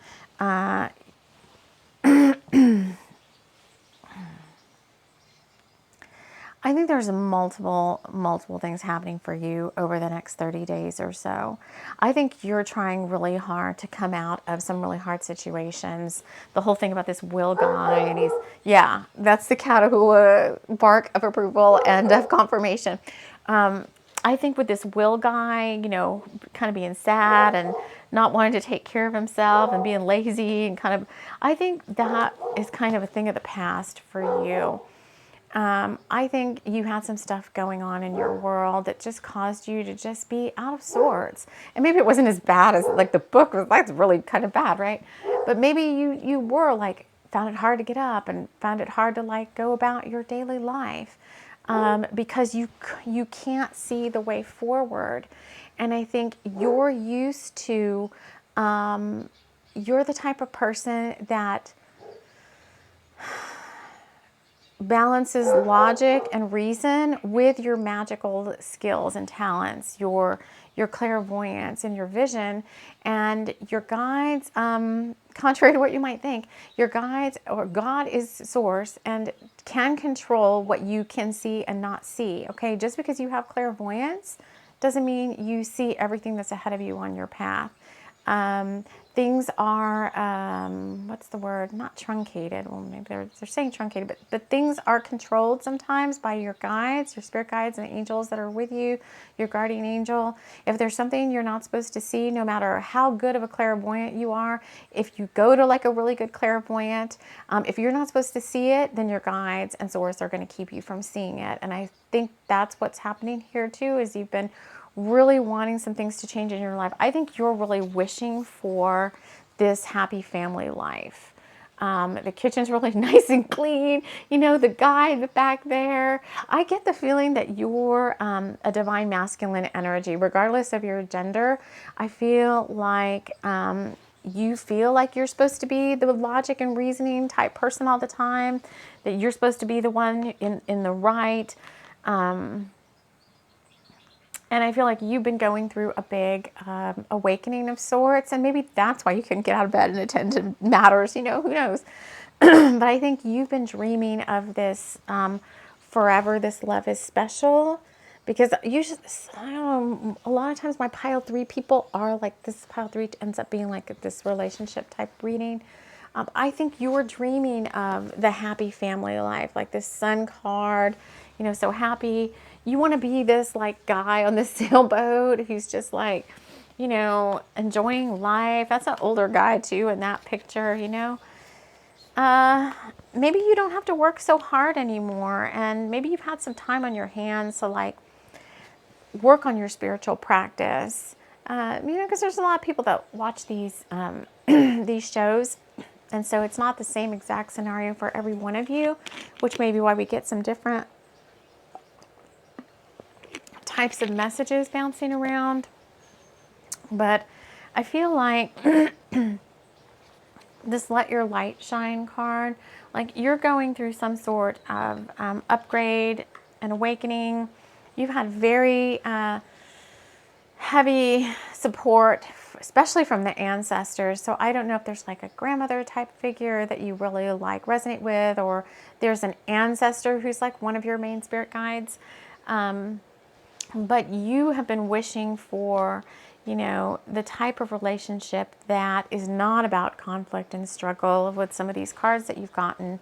I think there's multiple things happening for you over the next 30 days or so. I think you're trying really hard to come out of some really hard situations. The whole thing about this Will guy, and yeah, that's the Catahoula bark of approval and of confirmation. I think with this Will guy, you know, kind of being sad and not wanting to take care of himself and being lazy and kind of, I think that is kind of a thing of the past for you. I think you had some stuff going on in your world that just caused you to just be out of sorts. And maybe it wasn't as bad as like the book was, that's really kind of bad, right? But maybe you were like, found it hard to get up and found it hard to like go about your daily life, because you can't see the way forward. And I think you're used to, you're the type of person that balances logic and reason with your magical skills and talents, your clairvoyance and your vision, and your guides, contrary to what you might think, your guides, or God is source and can control what you can see and not see. Okay, just because you have clairvoyance doesn't mean you see everything that's ahead of you on your path. Things are, what's the word? Not truncated. Well, maybe they're saying truncated, but things are controlled sometimes by your guides, your spirit guides and angels that are with you, your guardian angel. If there's something you're not supposed to see, no matter how good of a clairvoyant you are, if you go to like a really good clairvoyant, if you're not supposed to see it, then your guides and source are going to keep you from seeing it. And I think that's what's happening here too, is you've been really wanting some things to change in your life. I think you're really wishing for this happy family life. The kitchen's really nice and clean. You know, the guy in the back there. I get the feeling that you're a divine masculine energy, regardless of your gender. I feel like you feel like you're supposed to be the logic and reasoning type person all the time, that you're supposed to be the one in the right. And I feel like you've been going through a big awakening of sorts, and maybe that's why you couldn't get out of bed and attend to matters, you know, who knows. But I think you've been dreaming of this forever, this love is special, because usually, I don't know, a lot of times my pile 3 people are like, this pile 3 ends up being like this relationship type reading. I think you're dreaming of the happy family life, like this Sun card, you know, so happy. You want to be this like guy on the sailboat who's just like, you know, enjoying life. That's an older guy too in that picture, you know. Maybe you don't have to work so hard anymore, and maybe you've had some time on your hands to like work on your spiritual practice. You know, because there's a lot of people that watch these these shows, and so it's not the same exact scenario for every one of you, which may be why we get some different types of messages bouncing around. But I feel like this let your light shine card, like you're going through some sort of upgrade and awakening. You've had very heavy support, especially from the ancestors. So I don't know if there's like a grandmother type figure that you really like resonate with, or there's an ancestor who's like one of your main spirit guides. But you have been wishing for, you know, the type of relationship that is not about conflict and struggle with some of these cards that you've gotten.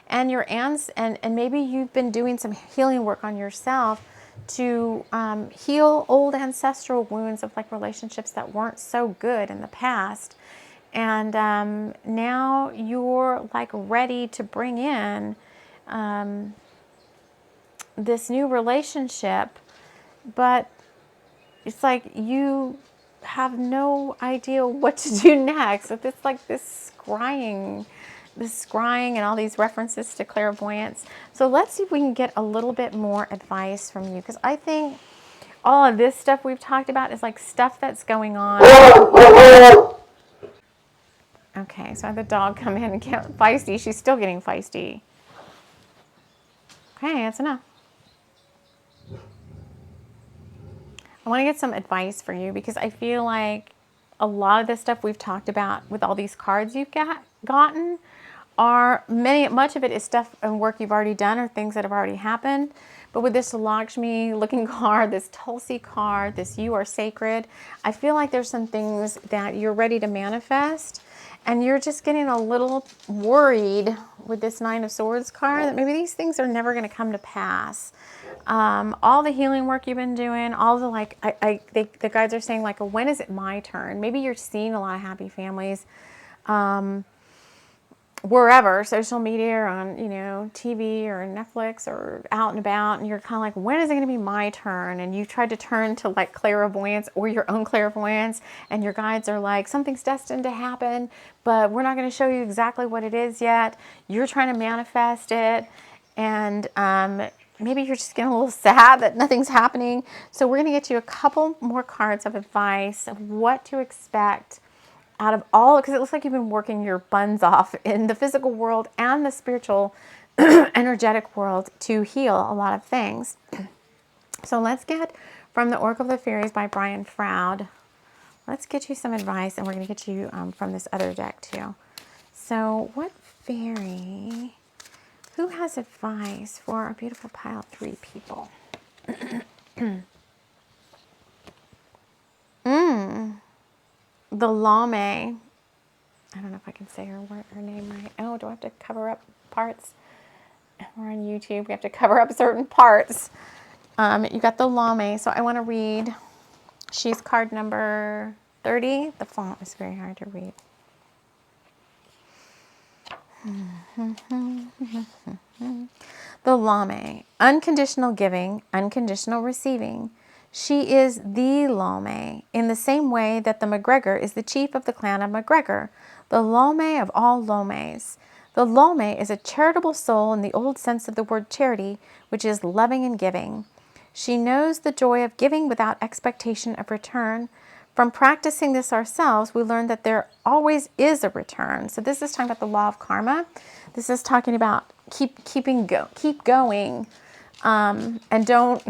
And your aunts, and maybe you've been doing some healing work on yourself to heal old ancestral wounds of like relationships that weren't so good in the past. And now you're like ready to bring in this new relationship, but it's like you have no idea what to do next. So it's like this scrying and all these references to clairvoyance. So let's see if we can get a little bit more advice from you, because I think all of this stuff we've talked about is like stuff that's going on. Okay, so I had the dog come in and get feisty. She's still getting feisty. Okay, that's enough. I want to get some advice for you, because I feel like a lot of the stuff we've talked about with all these cards you've gotten are much of it is stuff and work you've already done or things that have already happened. But with this Lakshmi looking card, this Tulsi card, this You Are Sacred, I feel like there's some things that you're ready to manifest, and you're just getting a little worried with this Nine of Swords card that maybe these things are never going to come to pass. All the healing work you've been doing, all the like, the guides are saying like, when is it my turn? Maybe you're seeing a lot of happy families, wherever, social media or on, you know, TV or Netflix or out and about, and you're kind of like, when is it going to be my turn? And you tried to turn to like clairvoyance or your own clairvoyance, and your guides are like, something's destined to happen, but we're not going to show you exactly what it is yet. You're trying to manifest it, and maybe you're just getting a little sad that nothing's happening. So we're going to get you a couple more cards of advice of what to expect out of all, because it looks like you've been working your buns off in the physical world and the spiritual energetic world to heal a lot of things. So let's get from the Oracle of the Fairies by Brian Froud. Let's get you some advice, and we're going to get you from this other deck too. So what fairy, who has advice for our beautiful pile of 3 people? The Lame. I don't know if I can say her name right. Oh, do I have to cover up parts? We're on YouTube. We have to cover up certain parts. You got the Lame. So I want to read. She's card number 30. The font is very hard to read. The Lame. Unconditional giving, unconditional receiving. She is the Lame, in the same way that the McGregor is the chief of the clan of McGregor, the Lame of all Lomes. The Lame is a charitable soul in the old sense of the word charity, which is loving and giving. She knows the joy of giving without expectation of return. From practicing this ourselves, we learn that there always is a return. So this is talking about the law of karma. This is talking about keep going, and don't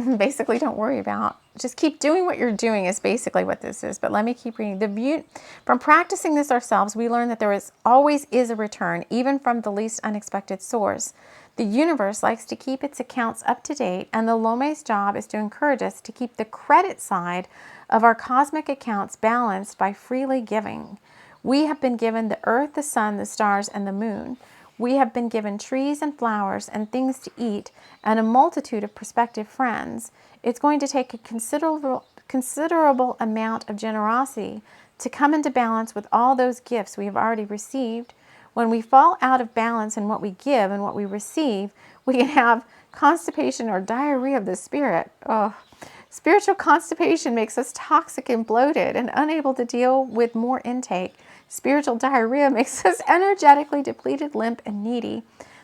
worry about. Just keep doing what you're doing is basically what this is. But let me keep reading. From practicing this ourselves, we learn that there always is a return, even from the least unexpected source. The universe likes to keep its accounts up to date, and the Lome's job is to encourage us to keep the credit side of our cosmic accounts balanced by freely giving. We have been given the earth, the sun, the stars, and the moon. We have been given trees and flowers and things to eat and a multitude of prospective friends. It's going to take a considerable amount of generosity to come into balance with all those gifts we have already received. When we fall out of balance in what we give and what we receive, we can have constipation or diarrhea of the spirit. Oh. Spiritual constipation makes us toxic and bloated and unable to deal with more intake. Spiritual diarrhea makes us energetically depleted, limp, and needy.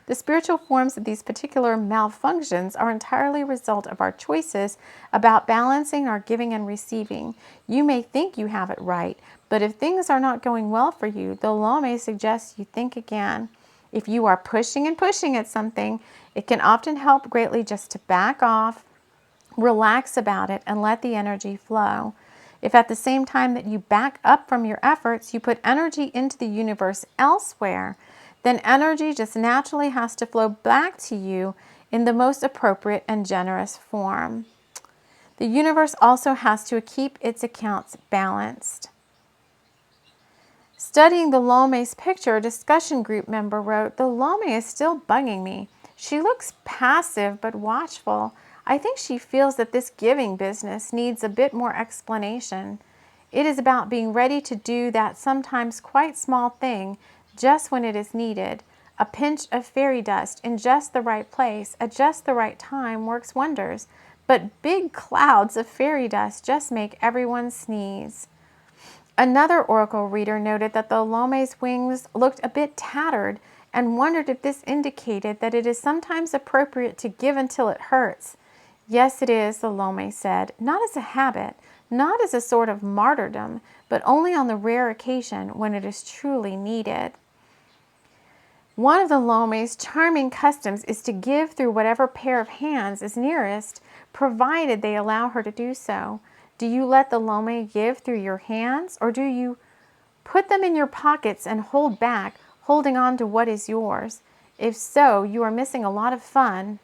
The spiritual forms of these particular malfunctions are entirely a result of our choices about balancing our giving and receiving. You may think you have it right, but if things are not going well for you, the law may suggest you think again. If you are pushing and pushing at something, it can often help greatly just to back off, relax about it, and let the energy flow. If at the same time that you back up from your efforts, you put energy into the universe elsewhere, then energy just naturally has to flow back to you in the most appropriate and generous form. The universe also has to keep its accounts balanced. Studying the Lome's picture, a discussion group member wrote, "The Lome is still bugging me. She looks passive but watchful. I think she feels that this giving business needs a bit more explanation. It is about being ready to do that sometimes quite small thing just when it is needed. A pinch of fairy dust in just the right place at just the right time works wonders, but big clouds of fairy dust just make everyone sneeze." Another oracle reader noted that the Lome's wings looked a bit tattered and wondered if this indicated that it is sometimes appropriate to give until it hurts. "Yes, it is," the Lome said, "not as a habit, not as a sort of martyrdom, but only on the rare occasion when it is truly needed." One of the Lome's charming customs is to give through whatever pair of hands is nearest, provided they allow her to do so. Do you let the Lome give through your hands, or do you put them in your pockets and hold back, holding on to what is yours? If so, you are missing a lot of fun,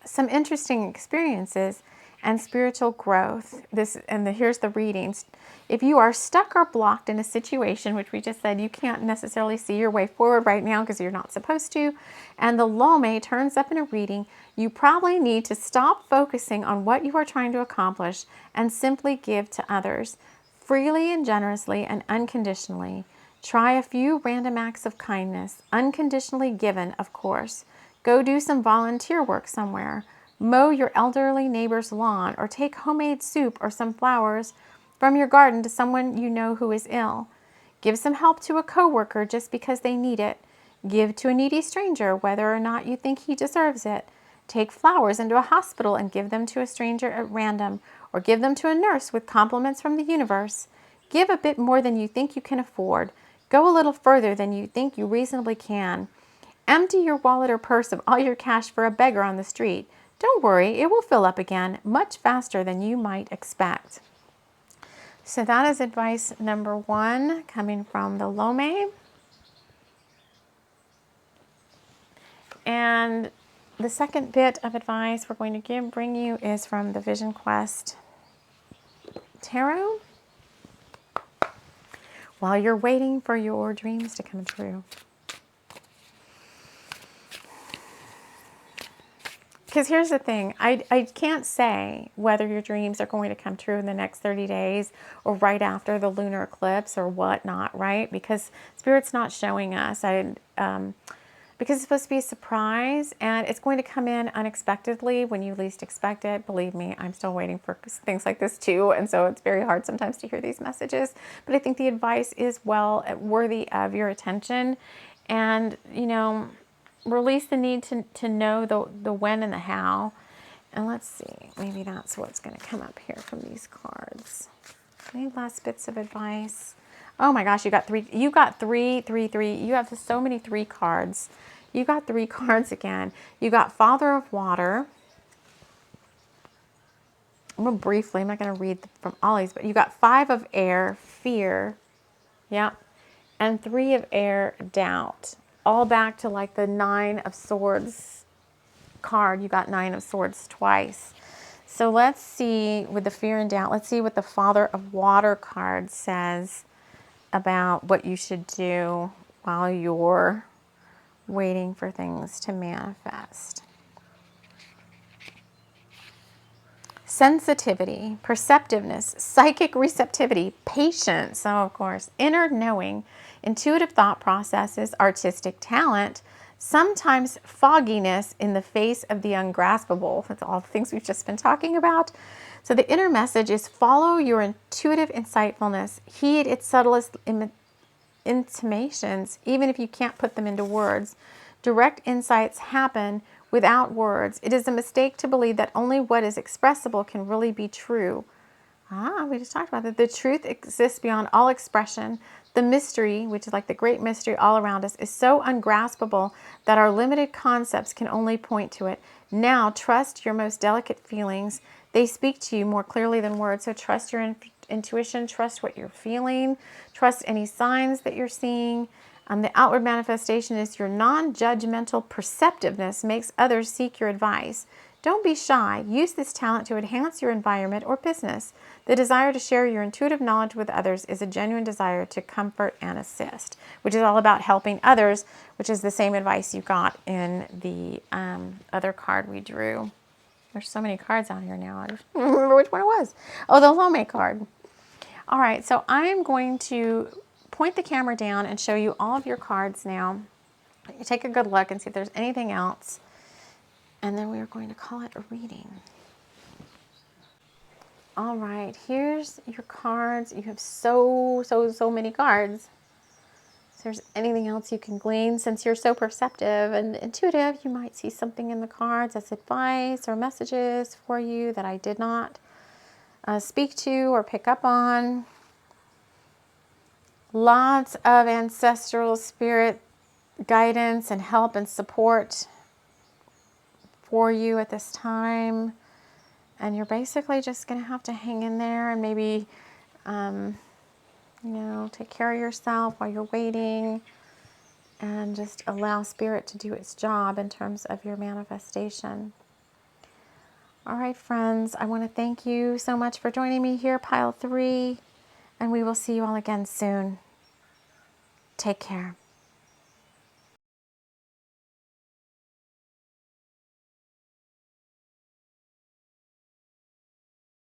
some interesting experiences, and spiritual growth. Here's the readings. If you are stuck or blocked in a situation, which we just said you can't necessarily see your way forward right now because you're not supposed to, and the Lome turns up in a reading, you probably need to stop focusing on what you are trying to accomplish and simply give to others, freely and generously and unconditionally. Try a few random acts of kindness, unconditionally given, of course. Go do some volunteer work somewhere. Mow your elderly neighbor's lawn, or take homemade soup or some flowers from your garden to someone you know who is ill. Give some help to a coworker just because they need it. Give to a needy stranger whether or not you think he deserves it. Take flowers into a hospital and give them to a stranger at random, or give them to a nurse with compliments from the universe. Give a bit more than you think you can afford. Go a little further than you think you reasonably can. Empty your wallet or purse of all your cash for a beggar on the street. Don't worry, it will fill up again much faster than you might expect. So that is advice number 1 coming from the Lome. And the second bit of advice we're going to bring you is from the Vision Quest Tarot. While you're waiting for your dreams to come true. Because here's the thing, I can't say whether your dreams are going to come true in the next 30 days or right after the lunar eclipse or whatnot, right? Because Spirit's not showing us. Because it's supposed to be a surprise, and it's going to come in unexpectedly when you least expect it. Believe me, I'm still waiting for things like this too, and so it's very hard sometimes to hear these messages. But I think the advice is well worthy of your attention, and release the need to know the when and the how. And let's see, maybe that's what's going to come up here from these cards. Any last bits of advice? Oh my gosh, you got three. You got three. You have so many 3 cards. You got 3 cards again. You got Father of Water. I'm going to briefly, I'm not going to read from all these, but you got 5 of Air, Fear. Yep. And 3 of Air, Doubt. All back to like the 9 of Swords card. You got 9 of Swords twice. So let's see with the Fear and Doubt. Let's see what the Father of Water card says about what you should do while you're waiting for things to manifest. Sensitivity, perceptiveness, psychic receptivity, patience, oh, of course, inner knowing, intuitive thought processes, artistic talent, sometimes fogginess in the face of the ungraspable. That's all the things we've just been talking about. So the inner message is follow your intuitive insightfulness, heed its subtlest intimations, even if you can't put them into words. Direct insights happen without words. It is a mistake to believe that only what is expressible can really be true. We just talked about that. The truth exists beyond all expression. The mystery, which is like the great mystery all around us, is so ungraspable that our limited concepts can only point to it. Now, trust your most delicate feelings. They speak to you more clearly than words. So trust your intuition, trust what you're feeling, trust any signs that you're seeing. The outward manifestation is your non-judgmental perceptiveness makes others seek your advice. Don't be shy. Use this talent to enhance your environment or business. The desire to share your intuitive knowledge with others is a genuine desire to comfort and assist, which is all about helping others, which is the same advice you got in the other card we drew. There's so many cards out here now. I don't remember which one it was. Oh, the Lome card. All right, so I'm going to point the camera down and show you all of your cards now. You take a good look and see if there's anything else. And then we are going to call it a reading. All right, here's your cards. You have so many cards. If there's anything else you can glean, since you're so perceptive and intuitive, you might see something in the cards as advice or messages for you that I did not speak to or pick up on. Lots of ancestral spirit guidance and help and support for you at this time. And you're basically just going to have to hang in there and maybe, take care of yourself while you're waiting and just allow spirit to do its job in terms of your manifestation. All right, friends, I want to thank you so much for joining me here, Pile 3, and we will see you all again soon. Take care.